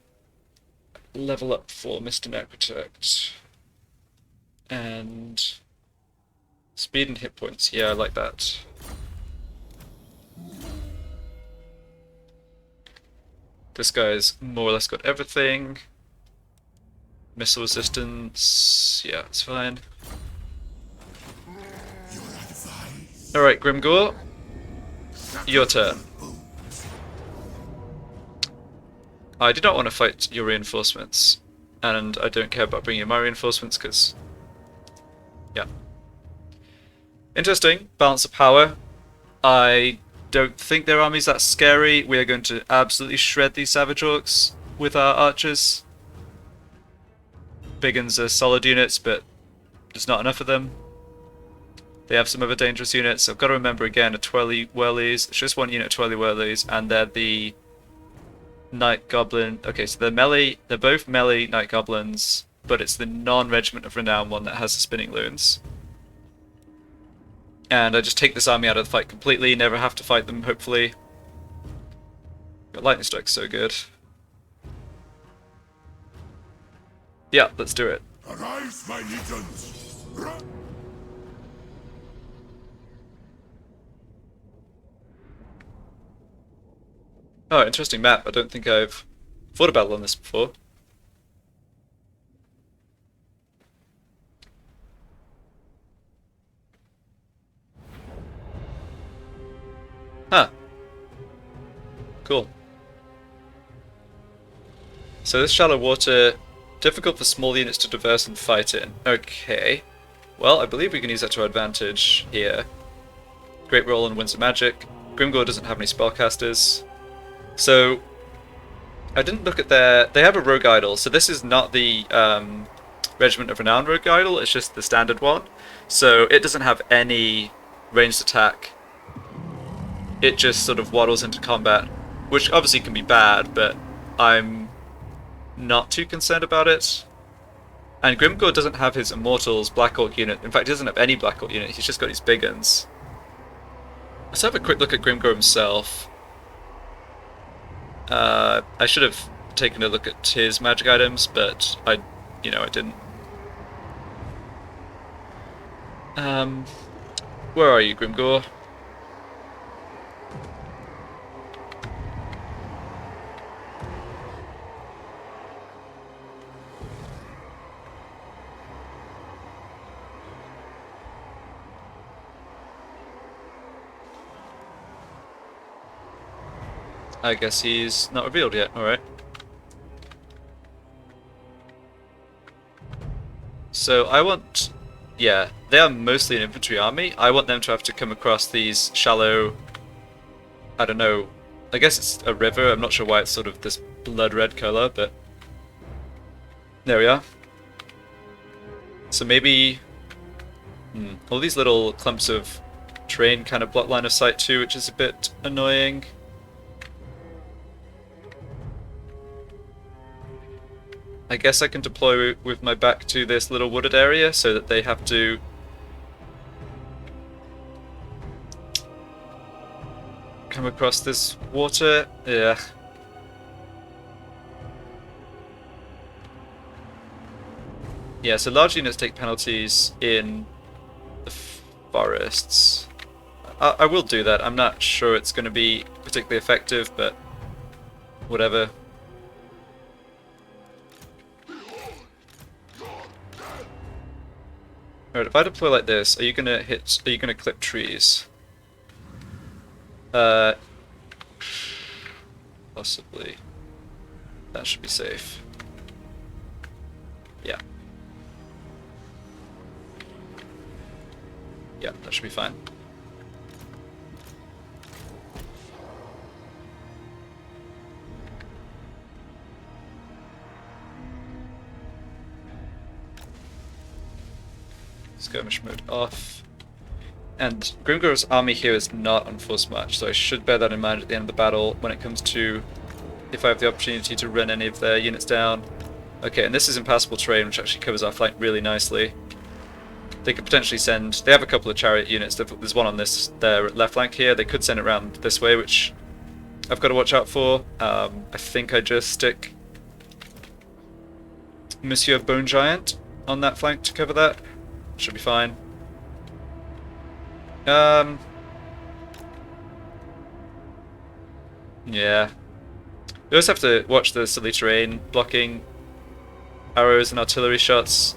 Level up for Mr. Necrotect. And speed and hit points. Yeah, I like that. This guy's more or less got everything. Missile resistance. Yeah, it's fine. Alright, Grimgor. Your turn. I do not want to fight your reinforcements, and I don't care about bringing in my reinforcements because, yeah. Interesting, balance of power. I don't think their army's that scary. We are going to absolutely shred these Savage Orcs with our archers. Big uns are solid units, but there's not enough of them. They have some other dangerous units. I've got to remember again, a Twirly Whirlies. It's just one unit of Twirly Whirlies, and they're the Night Goblin. Okay, so they're melee. They're both melee Night Goblins, but it's the non-Regiment of Renown one that has the Spinning Loons. And I just take this army out of the fight completely, never have to fight them, hopefully. But Lightning Strike's so good. Yeah, let's do it. Arise, my legions! Oh, interesting map. I don't think I've fought a battle on this before. Huh. Cool. So this shallow water, difficult for small units to traverse and fight in. Okay. Well, I believe we can use that to our advantage here. Great roll on Winds of Magic. Grimgor doesn't have any spellcasters. So, I didn't look at their... They have a Rogue Idol, so this is not the Regiment of Renown Rogue Idol, it's just the standard one. So, it doesn't have any ranged attack. It just sort of waddles into combat, which obviously can be bad, but I'm not too concerned about it. And Grimgor doesn't have his Immortals Black Orc unit. In fact, he doesn't have any Black Orc unit, he's just got his big uns. Let's have a quick look at Grimgor himself. I should have taken a look at his magic items, but I didn't. Where are you, Grimgor? I guess he's not revealed yet, alright. So I want... Yeah, they are mostly an infantry army. I want them to have to come across these shallow... I don't know. I guess it's a river. I'm not sure why it's sort of this blood red colour, but... There we are. So maybe... all these little clumps of terrain kind of block line of sight too, which is a bit annoying. I guess I can deploy with my back to this little wooded area so that they have to come across this water. Yeah. Yeah, so large units take penalties in the forests. I will do that. I'm not sure it's going to be particularly effective, but whatever. Alright, if I deploy like this, are you gonna clip trees? Possibly. That should be safe. Yeah. Yeah, that should be fine. Skirmish mode off. And Grimgor's army here is not on force march, so I should bear that in mind at the end of the battle when it comes to if I have the opportunity to run any of their units down. Okay, and this is impassable terrain, which actually covers our flank really nicely. They could potentially send... They have a couple of chariot units. There's one on their left flank here. They could send it around this way, which I've got to watch out for. I think I just stick Monsieur Bone Giant on that flank to cover that. Should be fine. Yeah. We also have to watch the silly terrain, blocking arrows and artillery shots.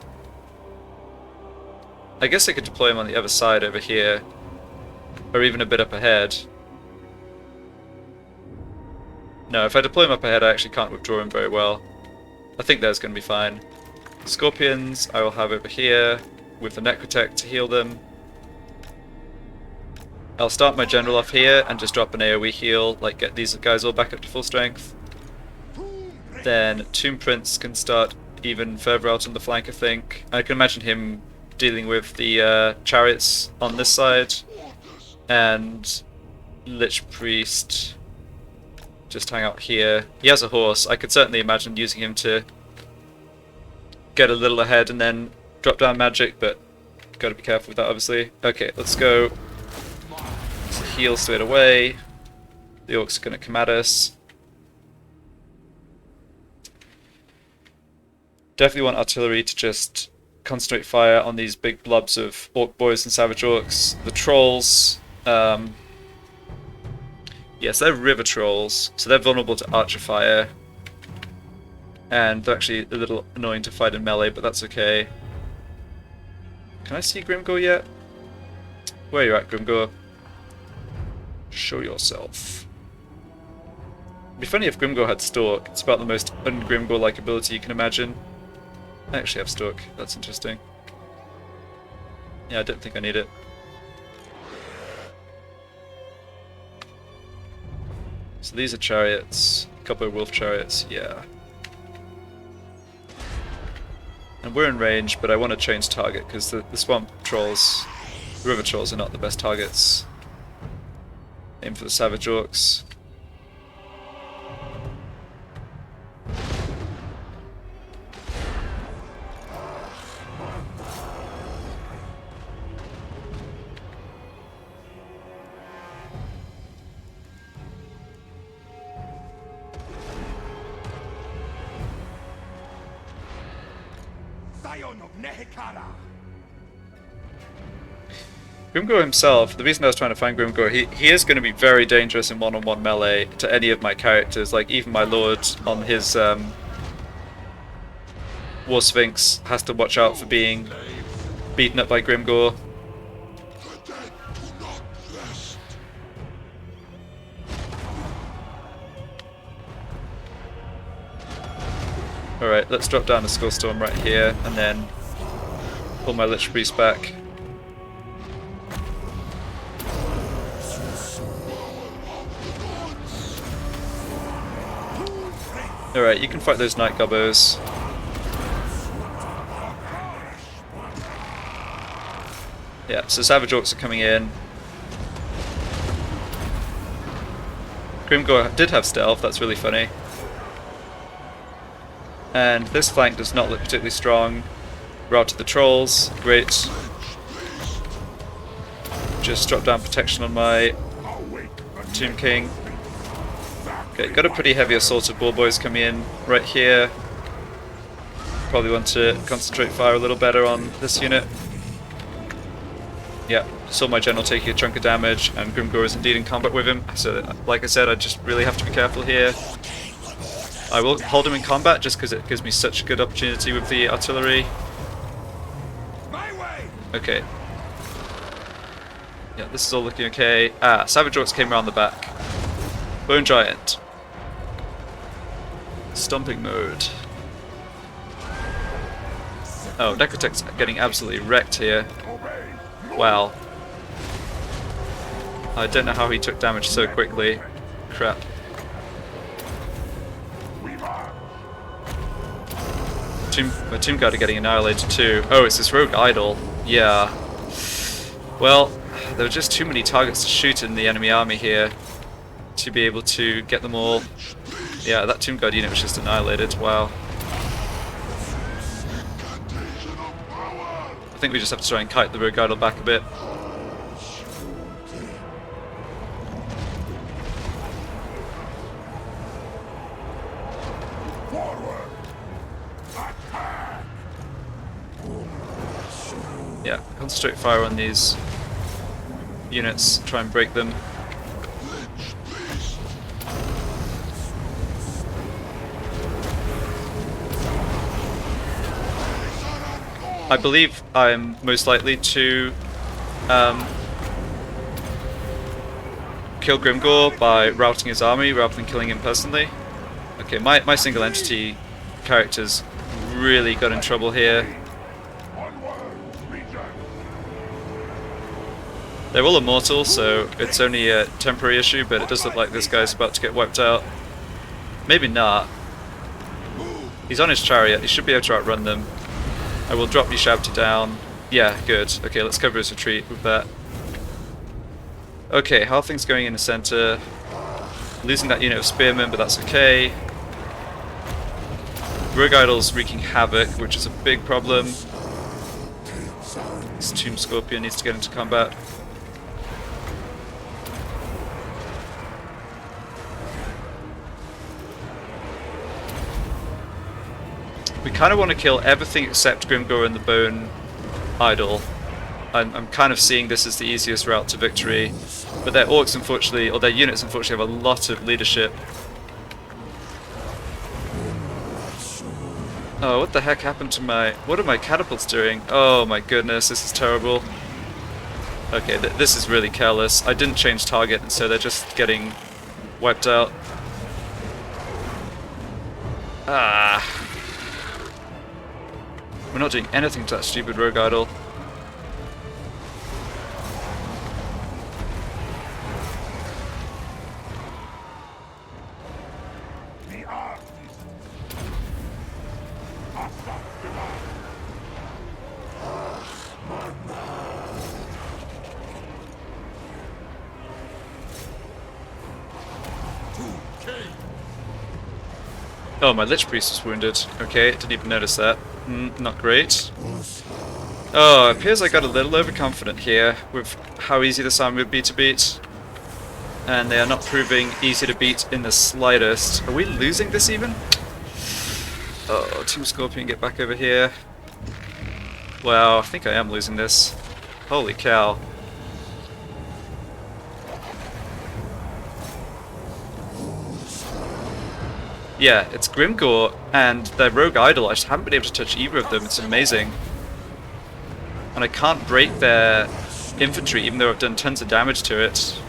I guess I could deploy him on the other side over here, or even a bit up ahead. No, if I deploy him up ahead, I actually can't withdraw him very well. I think there's going to be fine. Scorpions I will have over here with the Necrotech to heal them. I'll start my general off here and just drop an AoE heal, like get these guys all back up to full strength. Then Tomb Prince can start even further out on the flank, I think. I can imagine him dealing with the chariots on this side. And Lich Priest just hang out here. He has a horse. I could certainly imagine using him to get a little ahead and then drop down magic, but gotta be careful with that, obviously. Okay, let's go. So heal straight away. The orcs are gonna come at us. Definitely want artillery to just concentrate fire on these big blobs of orc boys and savage orcs. The trolls, yes, they're river trolls, so they're vulnerable to archer fire. And they're actually a little annoying to fight in melee, but that's okay. Can I see Grimgor yet? Where are you at, Grimgor? Show yourself. It'd be funny if Grimgor had Stalk. It's about the most un-Grimgor-like ability you can imagine. I actually have Stalk. That's interesting. Yeah, I don't think I need it. So these are chariots. A couple of wolf chariots, yeah. And we're in range, but I want to change target because the swamp trolls, the river trolls are not the best targets. Aim for the savage orcs. Grimgor himself, the reason I was trying to find Grimgor, he is going to be very dangerous in one-on-one melee to any of my characters, like even my lord on his War Sphinx has to watch out for being beaten up by Grimgor. Alright, let's drop down a Skullstorm right here and then pull my Lich Priest back. Alright, you can fight those Night Gobbos. Yeah, so Savage Orcs are coming in. Grimgor did have stealth, that's really funny. And this flank does not look particularly strong. Routed the trolls, great. Just drop down protection on my Tomb King. Okay, got a pretty heavy assault of Bull Boys coming in right here. Probably want to concentrate fire a little better on this unit. Yeah, saw my general taking a chunk of damage, and Grimgor is indeed in combat with him. So, like I said, I just really have to be careful here. I will hold him in combat just because it gives me such a good opportunity with the artillery. Okay. Yeah, this is all looking okay. Ah, Savage Orcs came around the back. Bone Giant. Stomping mode. Oh, Necrotech's getting absolutely wrecked here. Wow. I don't know how he took damage so quickly. Crap. My Tomb Guard are getting annihilated too. Oh, it's this rogue idol. Yeah. Well, there are just too many targets to shoot in the enemy army here to be able to get them all. Yeah, that Tomb Guard unit was just annihilated. Wow. I think we just have to try and kite the rogue idol back a bit. Yeah, concentrate fire on these units, try and break them. I believe I'm most likely to kill Grimgor by routing his army rather than killing him personally. Okay, my single entity characters really got in trouble here. They're all immortal, so it's only a temporary issue, but it does look like this guy's about to get wiped out. Maybe not. He's on his chariot, he should be able to outrun them. I will drop Yushabti down. Yeah, good. Okay, let's cover his retreat with that. Okay, how are things going in the center? Losing that unit of spearmen, but that's okay. Rogue Idol's wreaking havoc, which is a big problem. This Tomb Scorpion needs to get into combat. We kind of want to kill everything except Grimgor and the Bone Idol. I'm kind of seeing this as the easiest route to victory, but their orcs unfortunately, or their units unfortunately, have a lot of leadership. Oh, what the heck happened to my... What are my catapults doing? Oh my goodness, this is terrible. Okay, this is really careless. I didn't change target, and so they're just getting wiped out. Ah. We're not doing anything to that stupid Rogue Idol. Oh, my Lich Priest was wounded. Okay, didn't even notice that. Not great. Oh, it appears I got a little overconfident here with how easy this army would be to beat. And they are not proving easy to beat in the slightest. Are we losing this even? Oh, Team Scorpion, get back over here. Wow, I think I am losing this. Holy cow. Yeah, it's Grimgor and their Rogue Idol. I just haven't been able to touch either of them. It's amazing. And I can't break their infantry even though I've done tons of damage to it.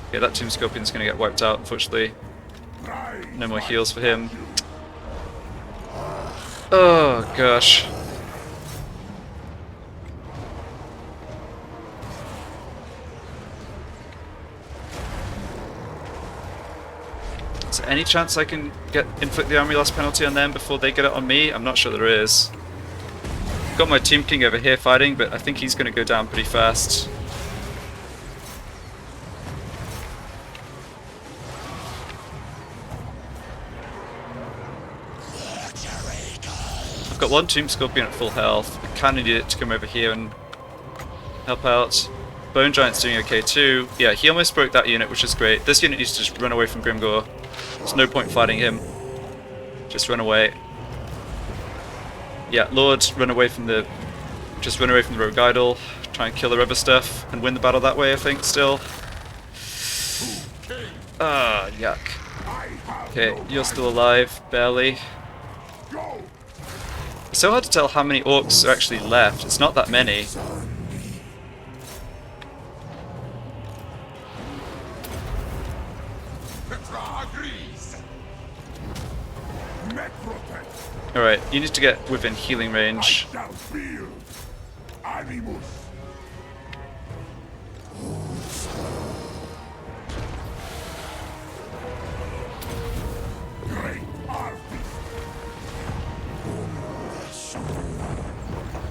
Okay, that Tomb Scorpion's going to get wiped out, unfortunately. No more heals for him. Oh, gosh. Is there any chance I can inflict the army loss penalty on them before they get it on me? I'm not sure there is. Got my Tomb King over here fighting, but I think he's going to go down pretty fast. I've got one Tomb Scorpion at full health. I kind of need it to come over here and help out. Bone Giant's doing okay too. Yeah, he almost broke that unit, which is great. This unit needs to just run away from Grimgor. There's no point fighting him. Just run away. Yeah, Lord, run away from the... Just run away from the Rogue Idol. Try and kill the other stuff and win the battle that way, I think, still. Ah, yuck. Okay, you're still alive, barely. It's so hard to tell how many orcs are actually left. It's not that many. Alright, you need to get within healing range.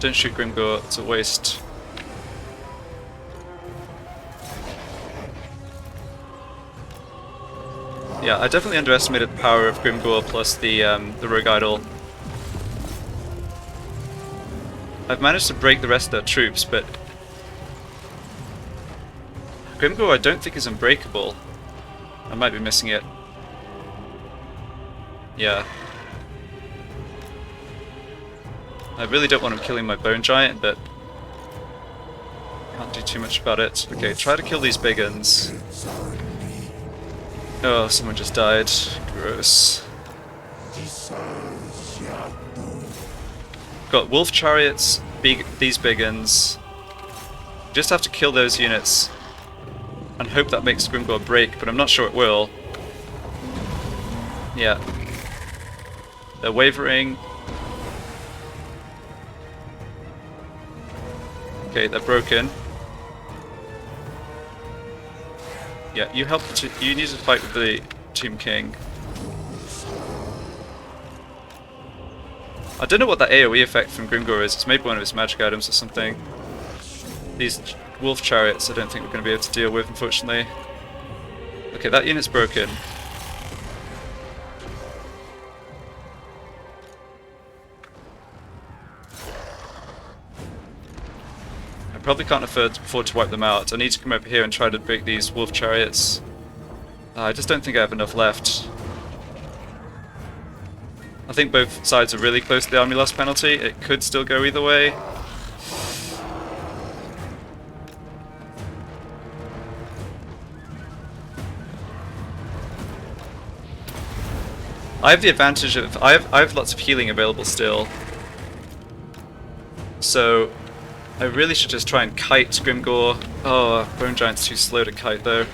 Don't shoot Grimgor, it's a waste. Yeah, I definitely underestimated the power of Grimgor plus the Rogue Idol. I've managed to break the rest of their troops, but Grimgor I don't think is unbreakable. I might be missing it. Yeah. I really don't want him killing my Bone Giant, but can't do too much about it. Okay, try to kill these big uns. Oh, someone just died. Gross. Got wolf chariots, these big uns. Just have to kill those units. and hope that makes Grimgor break, but I'm not sure it will. Yeah. They're wavering. Okay, they're broken. Yeah, you help. You need to fight with the Tomb King. I don't know what that AoE effect from Grimgor is. It's maybe one of his magic items or something. These wolf chariots I don't think we're going to be able to deal with, unfortunately. Okay, that unit's broken. I probably can't afford to wipe them out. I need to come over here and try to break these wolf chariots. I just don't think I have enough left. I think both sides are really close to the army loss penalty. It could still go either way. I have the advantage of I have lots of healing available still. So I really should just try and kite Grimgor. Oh, Bone Giant's too slow to kite though.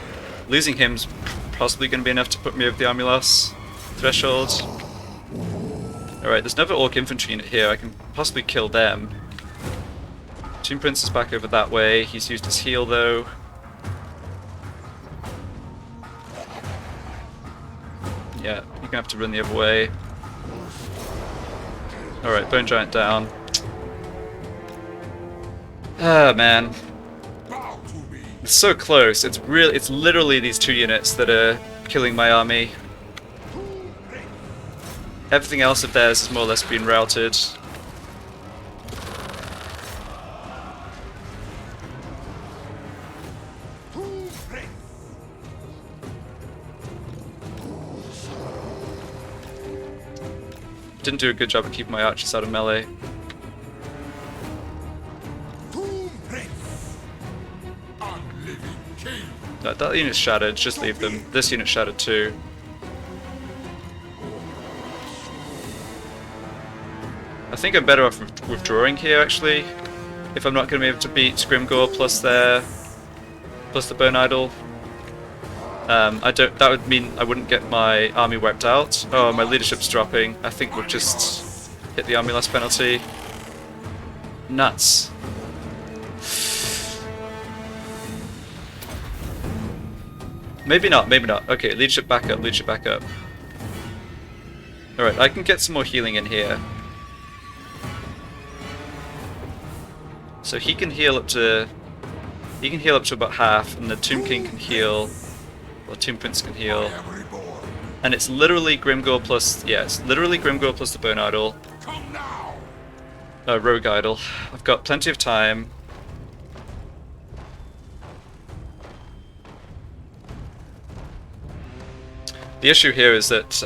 Losing him's possibly going to be enough to put me over the army loss threshold. Alright, there's another Orc infantry unit here. I can possibly kill them. Tomb Prince is back over that way. He's used his heal though. Yeah, you're gonna have to run the other way. Alright, Bone Giant down. Ah, man. It's so close. It's literally these two units that are killing my army. Everything else of theirs has more or less been routed. Didn't do a good job of keeping my archers out of melee. That unit's shattered, just leave them. This unit's shattered too. I think I'm better off withdrawing here actually, if I'm not going to be able to beat Grimgor plus the Bone Idol. That would mean I wouldn't get my army wiped out. Oh, my leadership's dropping. I think we'll just hit the army loss penalty. Nuts. Maybe not, maybe not. Okay, leadership back up, leadership back up. Alright, I can get some more healing in here. So he can heal up to about half, and the Tomb King can heal, or Tomb Prince can heal. And it's literally Grimgor plus, yeah, it's literally Grimgor plus the Bone Idol. Rogue Idol. I've got plenty of time. The issue here is that,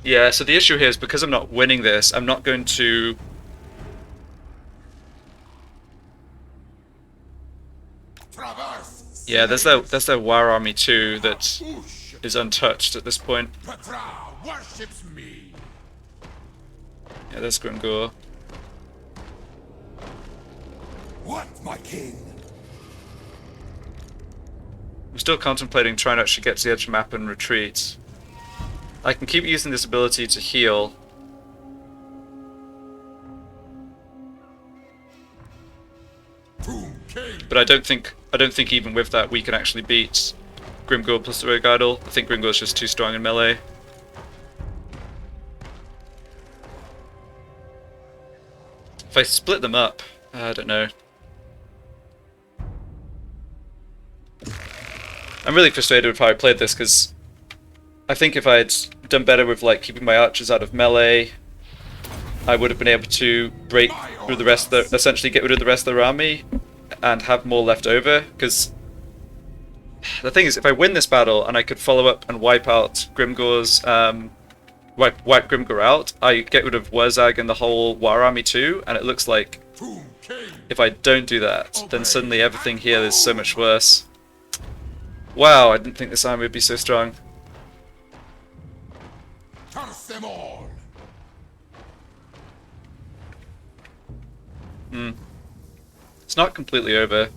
yeah, so the issue here is because I'm not winning this, I'm not going to... Yeah, there's their War Army too that is untouched at this point. Yeah, there's Grimgor. What, my king? I'm still contemplating trying to actually get to the edge of the map and retreat. I can keep using this ability to heal. But I don't think even with that we can actually beat Grimgor plus the Rogue Idol. I think Grimgor's just too strong in melee. If I split them up, I don't know. I'm really frustrated with how I played this because I think if I'd done better with like keeping my archers out of melee, I would have been able to break through the rest of essentially get rid of the rest of their army and have more left over. Because the thing is, if I win this battle and I could follow up and wipe out Grimgor's wipe Grimgor out, I get rid of Wurzag and the whole War Army too, and it looks like if I don't do that, then suddenly everything here is so much worse. Wow, I didn't think this army would be so strong. Curse them all. It's not completely over.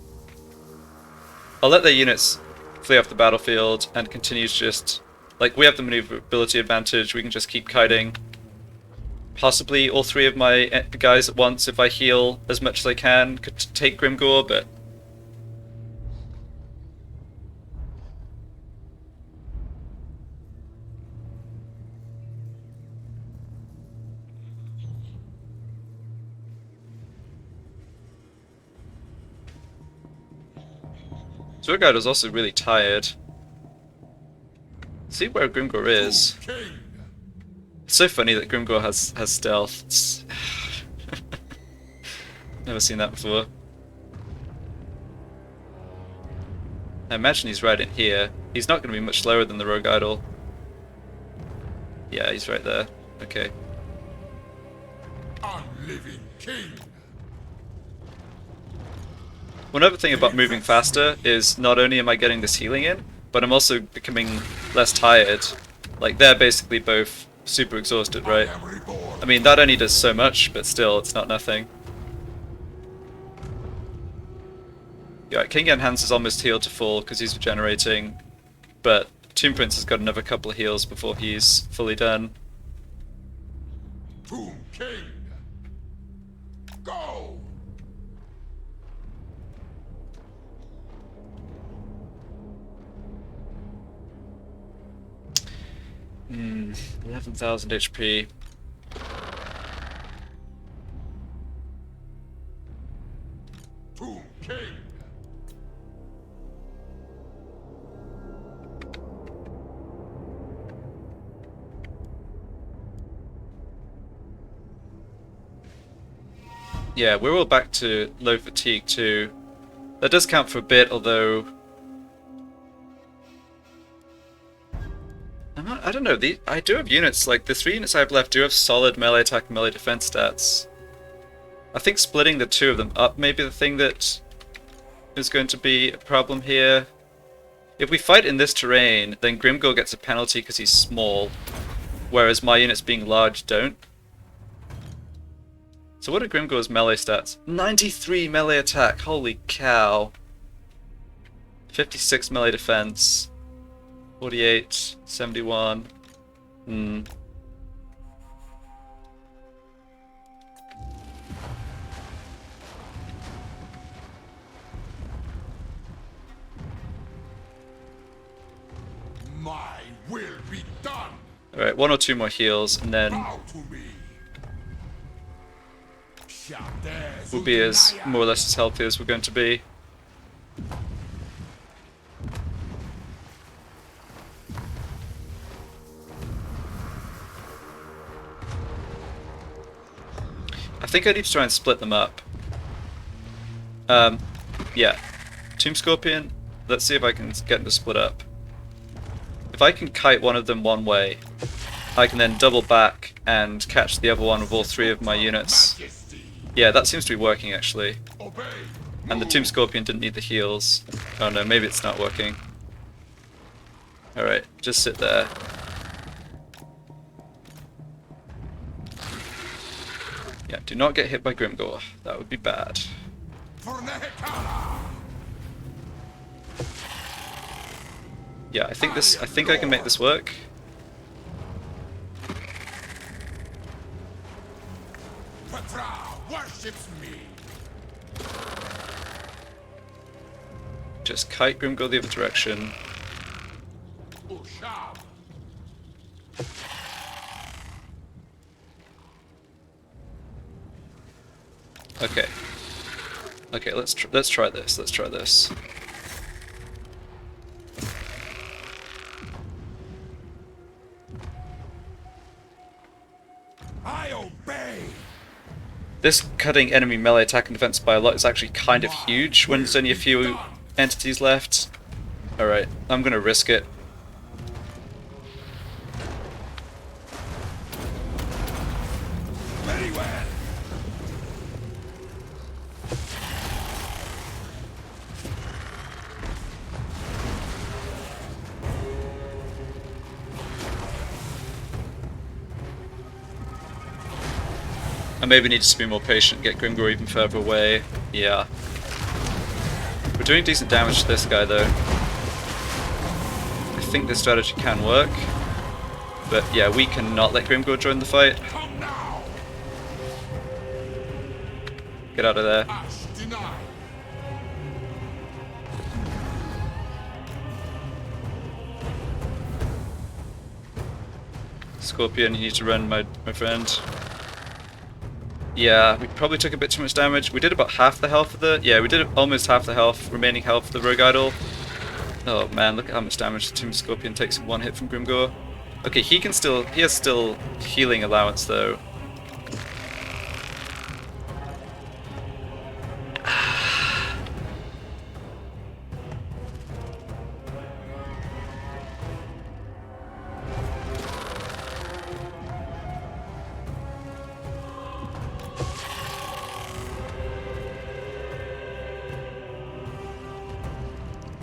I'll let their units flee off the battlefield and continue to just... Like, we have the maneuverability advantage, we can just keep kiting. Possibly all 3 of my guys at once, if I heal as much as I can, could take Grimgor, but... Zurgard is also really tired. See where Grimgor is. It's so funny that Grimgor has stealth. It's never seen that before. I imagine he's right in here. He's not going to be much slower than the Rogue Idol. Yeah, he's right there. Okay. Unliving king. One other thing about moving faster is not only am I getting this healing in, but I'm also becoming less tired. Like, they're basically both super exhausted, right? I mean, that only does so much, but still, it's not nothing. Yeah, King Enhance is almost healed to full because he's regenerating, but Tomb Prince has got another couple of heals before he's fully done. Tomb King. Go. 11,000 HP. Tomb King. Yeah, we're all back to low fatigue too. That does count for a bit, although... I don't know, I do have units, like the 3 units I have left do have solid melee attack and melee defense stats. I think splitting the 2 of them up may be the thing that is going to be a problem here. If we fight in this terrain, then Grimgor gets a penalty because he's small, whereas my units being large don't. So what are Grimgor's melee stats? 93 melee attack, holy cow. 56 melee defense. 48, 71. My will be done. Alright, 1 or 2 more heals, and then Bow to me. we'll be as more or less as healthy as we're going to be. I think I need to try and split them up. Yeah. Tomb Scorpion, let's see if I can get them to split up. If I can kite one of them one way, I can then double back and catch the other one with all 3 of my units. Yeah, that seems to be working actually. And the Tomb Scorpion didn't need the heals. Oh no, maybe it's not working. Alright, just sit there. Yeah, do not get hit by Grimgor. That would be bad. Yeah, I think I can make this work. Petra worships me. Just kite Grimgor the other direction. Ushab. Okay. Okay, let's try this. Let's try this. I obey. This cutting enemy melee attack and defense by a lot is actually kind of huge when there's only a few entities left. Alright, I'm gonna risk it. Very well. I maybe need to be more patient, get Grimgor even further away. Yeah. We're doing decent damage to this guy though. I think this strategy can work. But yeah, we cannot let Grimgor join the fight. Come now! Get out of there. Ash denied! Scorpion, you need to run, my friend. Yeah, we probably took a bit too much damage. We did about half the health of the... Yeah, we did almost half the remaining health of the Rogue Idol. Oh man, look at how much damage the Tomb Scorpion takes in one hit from Grimgor. Okay, he has still healing allowance though.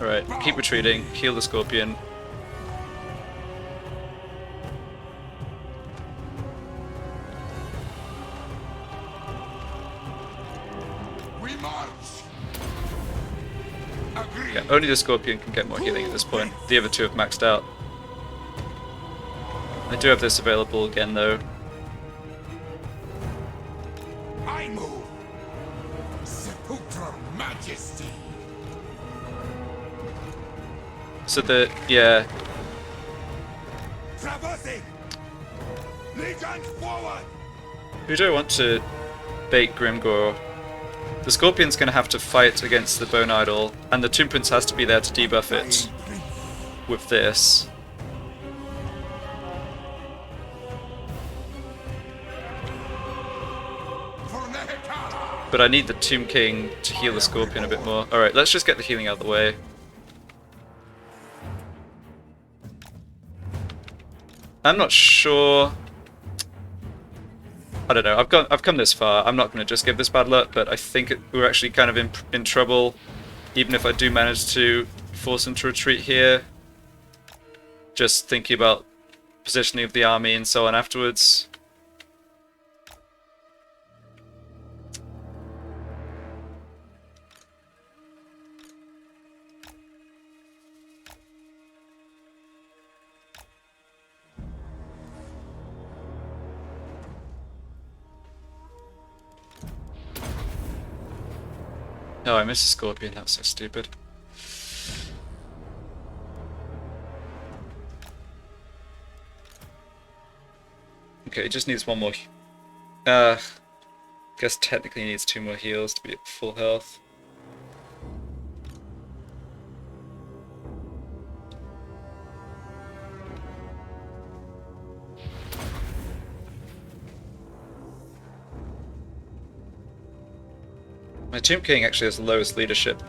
Alright, keep retreating, heal the Scorpion. We march! Agree! Yeah, only the Scorpion can get more healing at this point. The other two have maxed out. I do have this available again though. I move! Sepulchral Majesty! So yeah. Traversing! Legions forward! We don't want to bait Grimgor. The Scorpion's going to have to fight against the Bone Idol, and the Tomb Prince has to be there to debuff it with this. But I need the Tomb King to heal the Scorpion a bit more. Alright, let's just get the healing out of the way. I'm not sure. I don't know. I've come this far. I'm not going to just give this bad luck, but I think we're actually kind of in trouble, even if I do manage to force him to retreat here. Just thinking about positioning of the army and so on afterwards. Oh, I missed a Scorpion, that was so stupid. Okay, it just needs one more. Guess technically needs 2 more heals to be at full health. My Tomb King actually has the lowest leadership.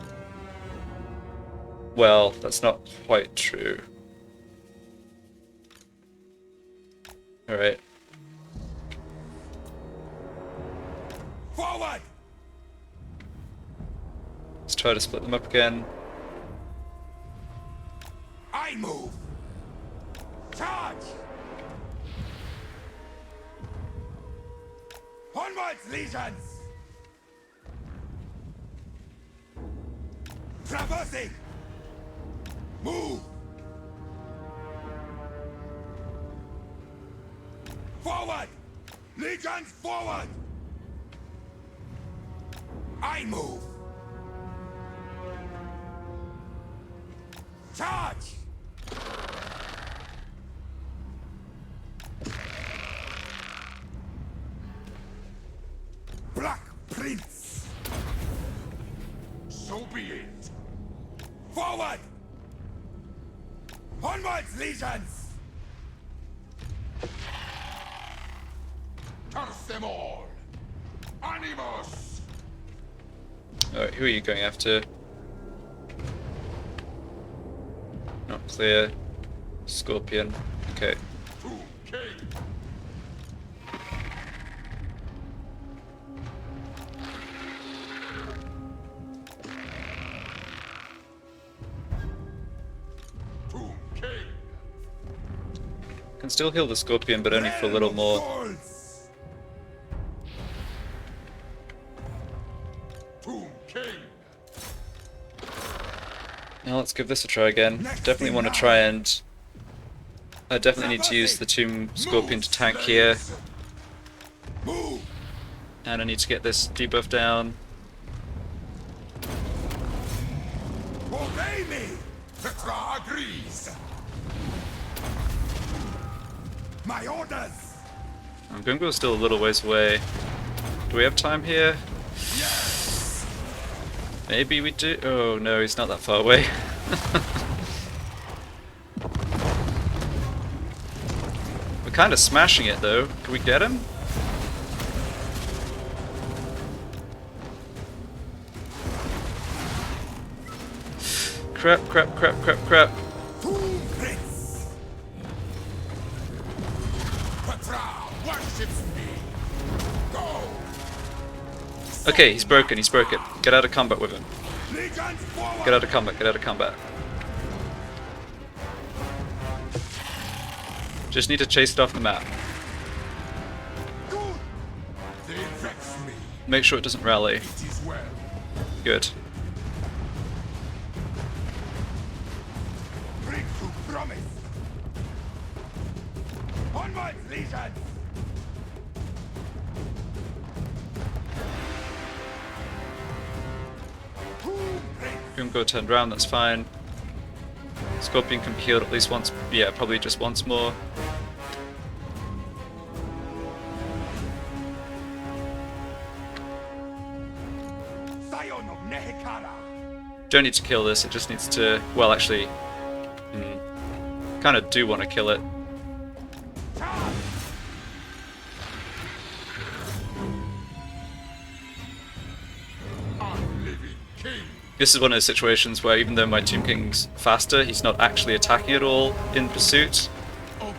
Well, that's not quite true. Alright. Forward! Let's try to split them up again. I move! Charge! Onwards, legions! Traversing! Move! Forward! Legions forward! I move! Charge! Black Prince! So be it! Forward! Onwards, legions! Curse them all! Animus! Alright, who are you going after? Not clear. Scorpion. Okay. To king! To king! Can still heal the Scorpion, but only for a little more. Souls! To king! Now let's give this a try again. Definitely want to try and... I definitely need to use the Tomb Scorpion to tank here. And I need to get this debuff down. Obey me! Petra agrees. My orders! Grimgor's still a little ways away. Do we have time here? Yes! Maybe we do. Oh no, he's not that far away. We're kind of smashing it though. Can we get him? Crap, crap, crap, crap, crap. Okay, he's broken, he's broken. Get out of combat with him. Get out of combat, get out of combat. Just need to chase it off the map. Make sure it doesn't rally. Good. Grimgor turned around, that's fine. Scorpion can be healed at least once, yeah, probably just once more. Don't need to kill this, it just needs to, well actually, kind of do want to kill it. This is one of those situations where even though my Tomb King's faster, he's not actually attacking at all in pursuit. Obey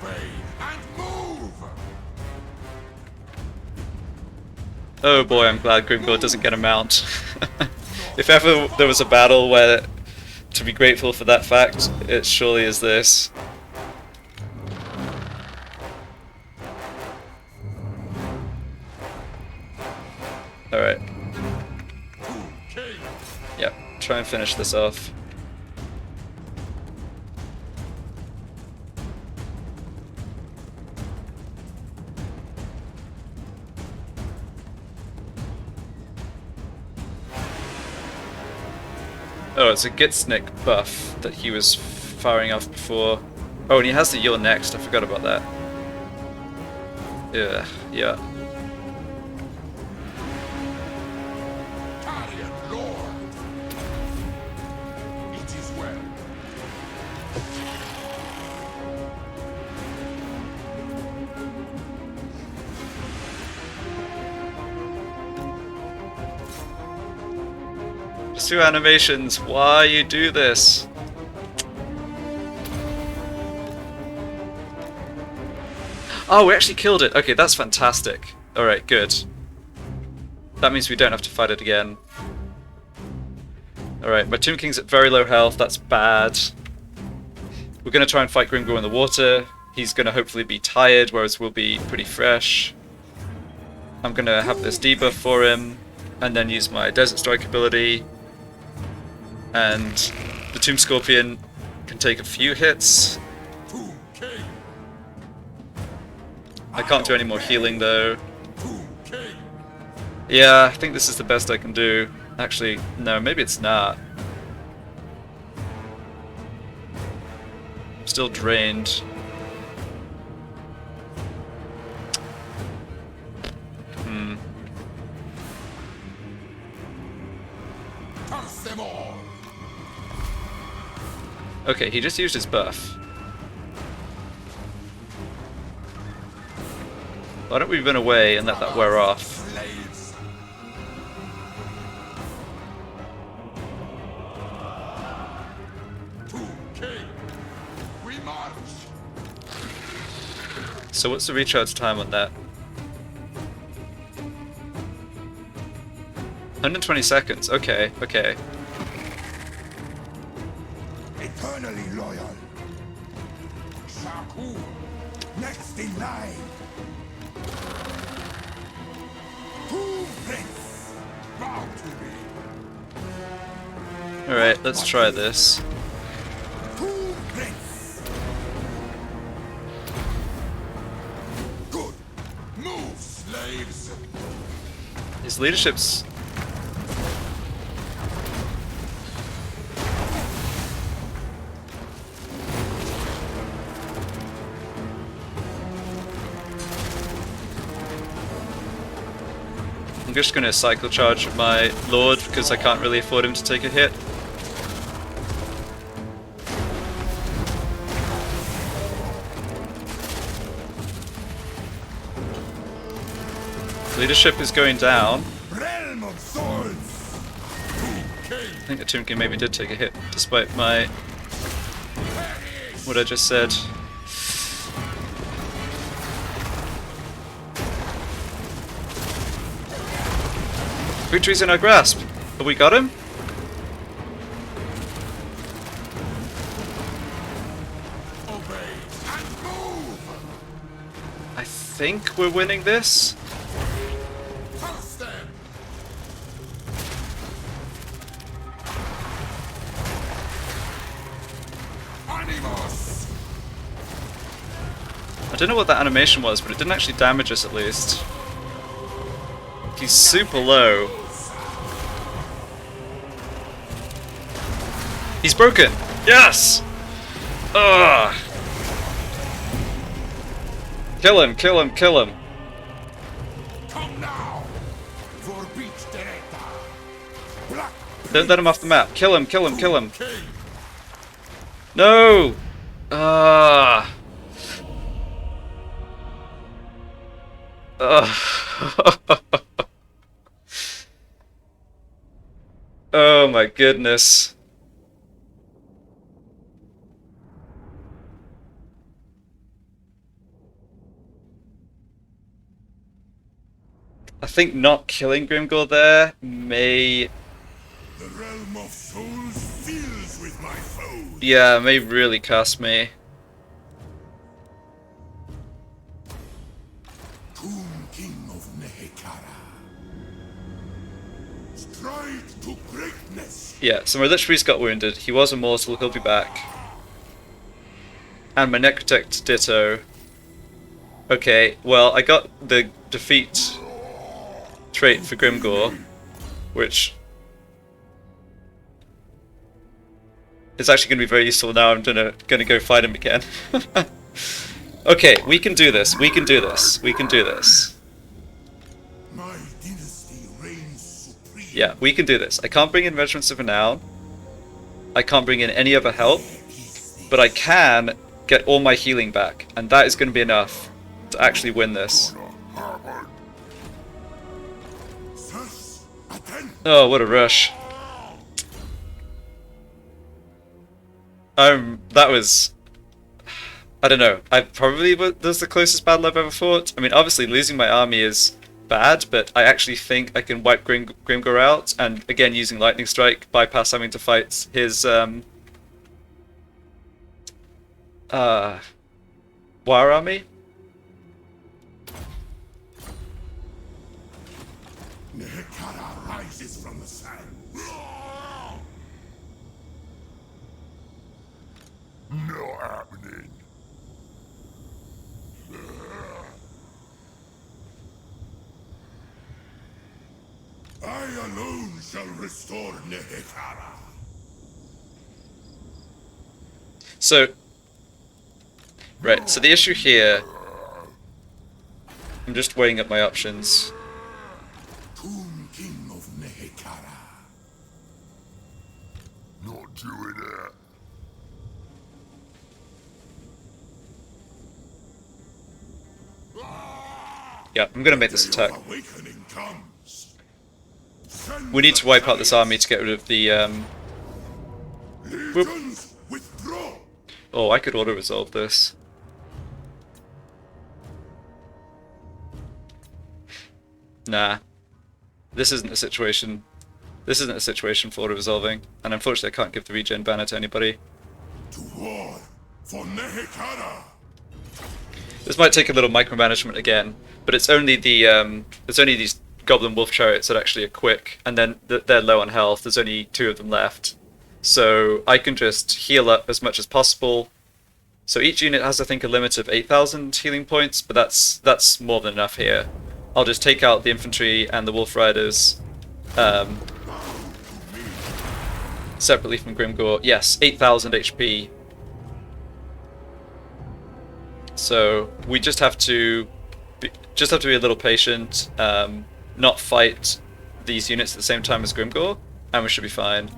and move! Oh boy, I'm glad Grimgor doesn't get a mount. If ever there was a battle where to be grateful for that fact, it surely is this. Alright. Yep, try and finish this off. Oh, it's a Gitsnik buff that he was firing off before. Oh, and he has the You're Next, I forgot about that. Yeah, yeah. Just do animations, why you do this? Oh, we actually killed it. Okay, that's fantastic. Alright, good. That means we don't have to fight it again. Alright, my Tomb King's at very low health, that's bad. We're going to try and fight Grimgor in the water. He's going to hopefully be tired, whereas we'll be pretty fresh. I'm going to have this debuff for him, and then use my Desert Strike ability. And the Tomb Scorpion can take a few hits. I can't do any more healing though. Yeah, I think this is the best I can do. Actually, no, maybe it's not. I'm still drained. Okay, he just used his buff. Why don't we run away and let that wear off? So what's the recharge time on that? 120 seconds, okay, okay. Eternally loyal. Shaku, next in line. Two Prince, bow to me. Alright, let's try this. Good. Move, slaves. His leadership's... I'm just going to cycle charge my lord because I can't really afford him to take a hit. Leadership is going down. Realm of swords. I think the Tomb King maybe did take a hit, despite my... what I just said. Victory's in our grasp. Have we got him? Obey and move. I think we're winning this. Pulse them. Animos. I don't know what that animation was, but it didn't actually damage us at least. He's super low. He's broken! Yes! Ugh! Kill him, kill him, kill him. Come now. For beach director. Black Don't let him off the map. Kill him, kill him, kill him. King. No! Ah! Oh my goodness. I think not killing Grimgor there may... The realm of souls fills with my foes. yeah, may really cost me. Tomb King of Nehekara. Stride to greatness. Yeah, so my Lich Priest got wounded. He was immortal, he'll be back. And my Necrotect ditto. Okay, well, I got the defeat trait for Grimgor, which is actually going to be very useful now. I'm gonna go fight him again. Okay, we can do this. We can do this. We can do this. My dynasty reigns supreme. Yeah, we can do this. I can't bring in Regiments of Renown. I can't bring in any other help, but I can get all my healing back, and that is going to be enough to actually win this. Sirs, attend. Oh, what a rush. That was... I don't know. I probably was the closest battle I've ever fought. I mean, obviously losing my army is bad, but I actually think I can wipe Grimgor out, and again using Lightning Strike, bypass having to fight his War army. Nehekara rises from the sand. No happening. I alone shall restore Nehekara. So, right, so the issue here, I'm just weighing up my options. Tomb King of Nehekara. Not doing that. Yeah, I'm gonna make this attack. Awakening comes. We need to wipe out this army to get rid of the Legions withdraw. oh, I could auto-resolve this. Nah. This isn't a situation. This isn't a situation for auto-resolving, and unfortunately I can't give the regen banner to anybody. To war for Nehekara. This might take a little micromanagement again, but it's only these Goblin Wolf Chariots that actually are quick, and then they're low on health. There's only 2 of them left. So I can just heal up as much as possible. So each unit has, I think, a limit of 8,000 healing points, but that's more than enough here. I'll just take out the infantry and the wolf riders separately from Grimgor. Yes, 8,000 HP. So we just have to be a little patient, not fight these units at the same time as Grimgor, and we should be fine.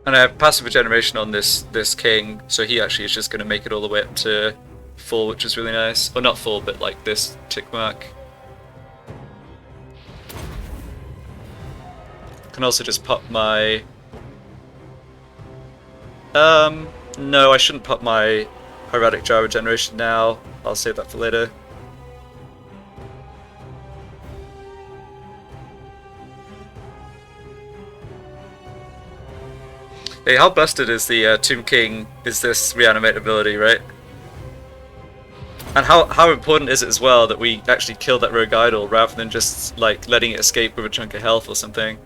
And I have passive regeneration on this king, so he actually is just going to make it all the way up to full, which is really nice. Or not full, but like this tick mark. Can also just pop my... no, I shouldn't pop my Hieratic Jar regeneration now. I'll save that for later. Hey, how busted is the Tomb King, is this reanimate ability, right? And how important is it as well that we actually kill that rogue idol rather than just like letting it escape with a chunk of health or something?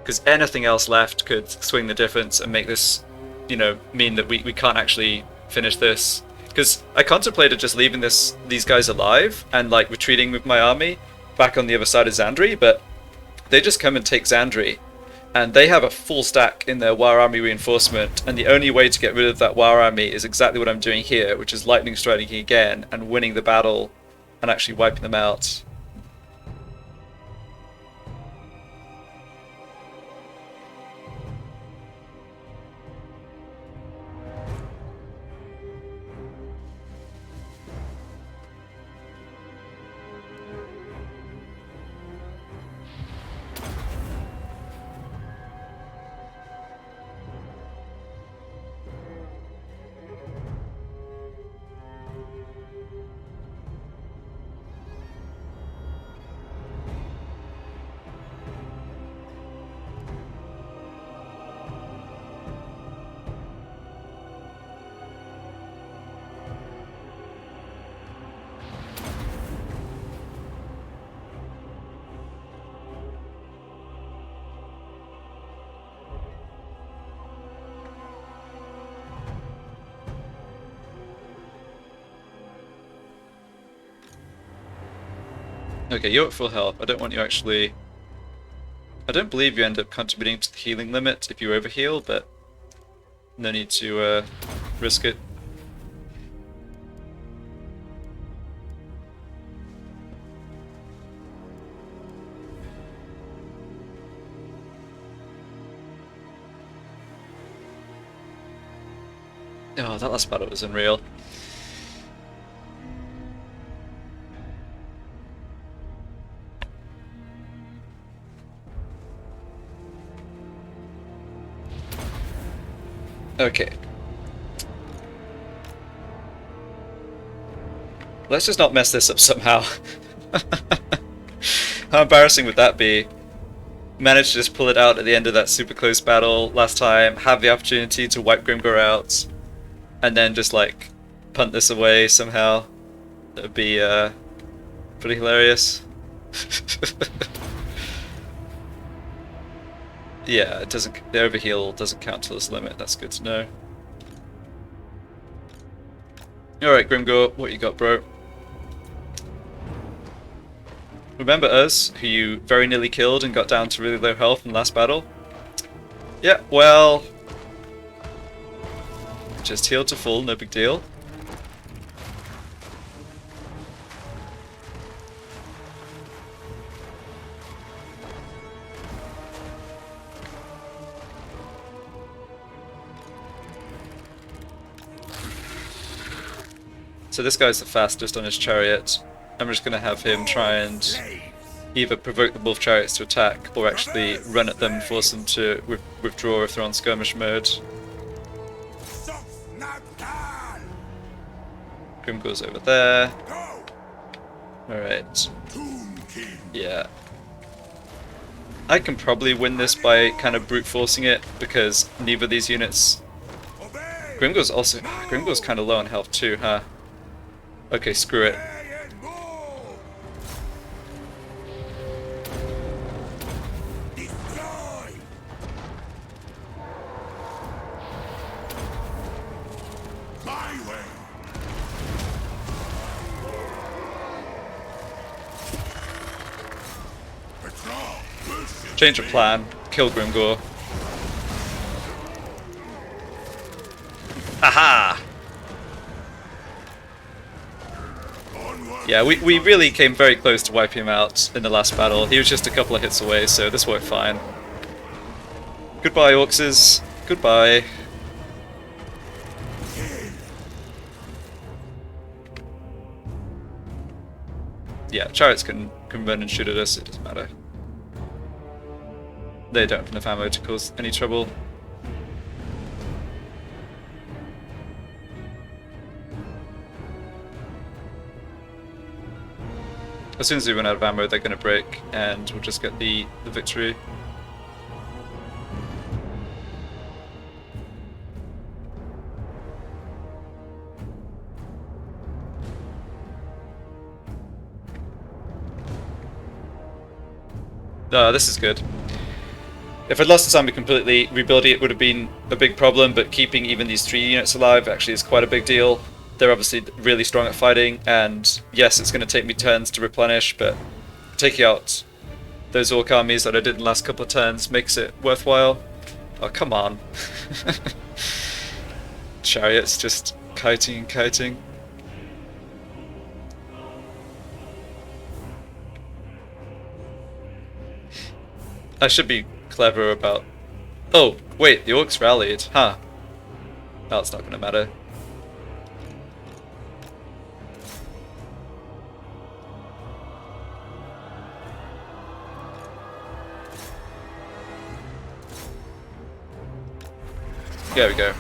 Because anything else left could swing the difference and make this, you know, mean that we can't actually finish this. Because I contemplated just leaving these guys alive and like retreating with my army back on the other side of Xandri, but they just come and take Xandri. And they have a full stack in their War Army reinforcement, and the only way to get rid of that War Army is exactly what I'm doing here, which is lightning striking again and winning the battle and actually wiping them out. Okay, you're at full health. I don't want you actually... I don't believe you end up contributing to the healing limit if you overheal, but no need to risk it. Oh, that last battle was unreal. Okay. Let's just not mess this up somehow. How embarrassing would that be? Managed to just pull it out at the end of that super close battle last time, have the opportunity to wipe Grimgor out, and then just like punt this away somehow. That would be pretty hilarious. Yeah, it doesn't. The overheal doesn't count to this limit. That's good to know. All right, Grimgor, what you got, bro? Remember us, who you very nearly killed and got down to really low health in the last battle? Yeah, well, just healed to full, no big deal. So this guy's the fastest on his chariot. I'm just going to have him try and either provoke the wolf chariots to attack or actually run at them and force them to withdraw if they're on skirmish mode. Grimgor's over there. Alright. Yeah. I can probably win this by kind of brute forcing it because neither of these units Grimgor's also... Grimgor's kind of low on health too, huh? Okay, screw it. Change of plan. Kill Grimgor. Aha! Yeah, we really came very close to wiping him out in the last battle. He was just a couple of hits away, so this worked fine. Goodbye, Orcses. Goodbye. Yeah, chariots can run and shoot at us, it doesn't matter. They don't have enough ammo to cause any trouble. As soon as we run out of ammo, they're going to break, and we'll just get the victory. This is good. If I'd lost this army completely, rebuilding it would have been a big problem, but keeping even these 3 units alive actually is quite a big deal. They're obviously really strong at fighting, and yes, it's going to take me turns to replenish, but taking out those orc armies that I did in the last couple of turns makes it worthwhile. Oh, come on. Chariots just kiting and kiting. I should be clever about... Oh, wait, the orcs rallied. Huh. That's not going to matter. There we go.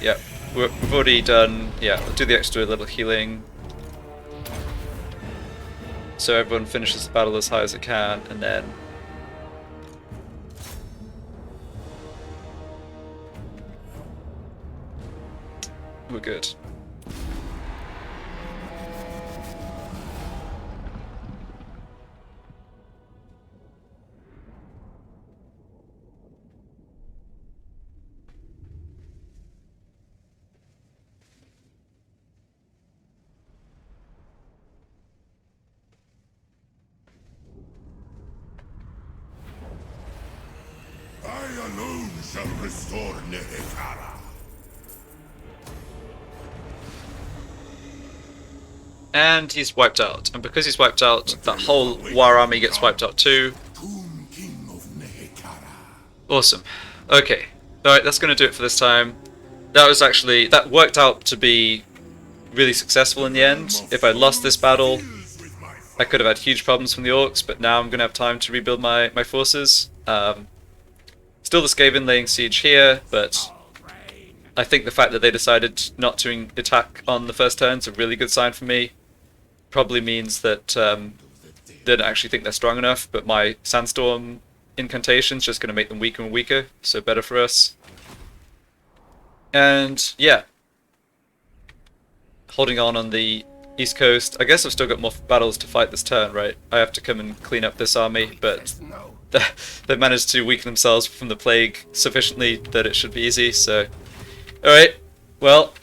Yeah, we've already done... Yeah, we'll do the extra little healing. So everyone finishes the battle as high as it can, and then... we're good. I alone shall restore Nehekara. And he's wiped out. And because he's wiped out, that whole war army gets wiped out too. Tomb King of Nehekara. Awesome. Okay. Alright, that's going to do it for this time. That worked out to be really successful in the end. If I lost this battle, I could have had huge problems from the orcs, but now I'm going to have time to rebuild my forces. Still the Skaven laying siege here, but I think the fact that they decided not to attack on the first turn is a really good sign for me. Probably means that they don't actually think they're strong enough, but my Sandstorm incantation's just going to make them weaker and weaker, so better for us. And yeah, holding on the east coast. I guess I've still got more battles to fight this turn, right? I have to come and clean up this army, but they've managed to weaken themselves from the plague sufficiently that it should be easy, so... Alright, well,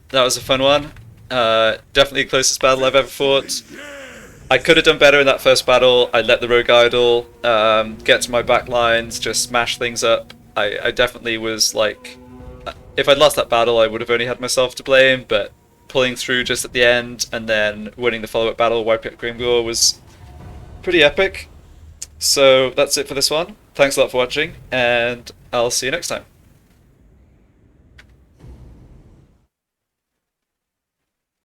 that was a fun one. Definitely the closest battle I've ever fought. I could have done better in that first battle. I let the rogue idle, get to my back lines, just smash things up. I definitely was like... If I'd lost that battle, I would have only had myself to blame, but pulling through just at the end and then winning the follow-up battle, wiping out Grimgor, was pretty epic. So that's it for this one. Thanks a lot for watching, and I'll see you next time.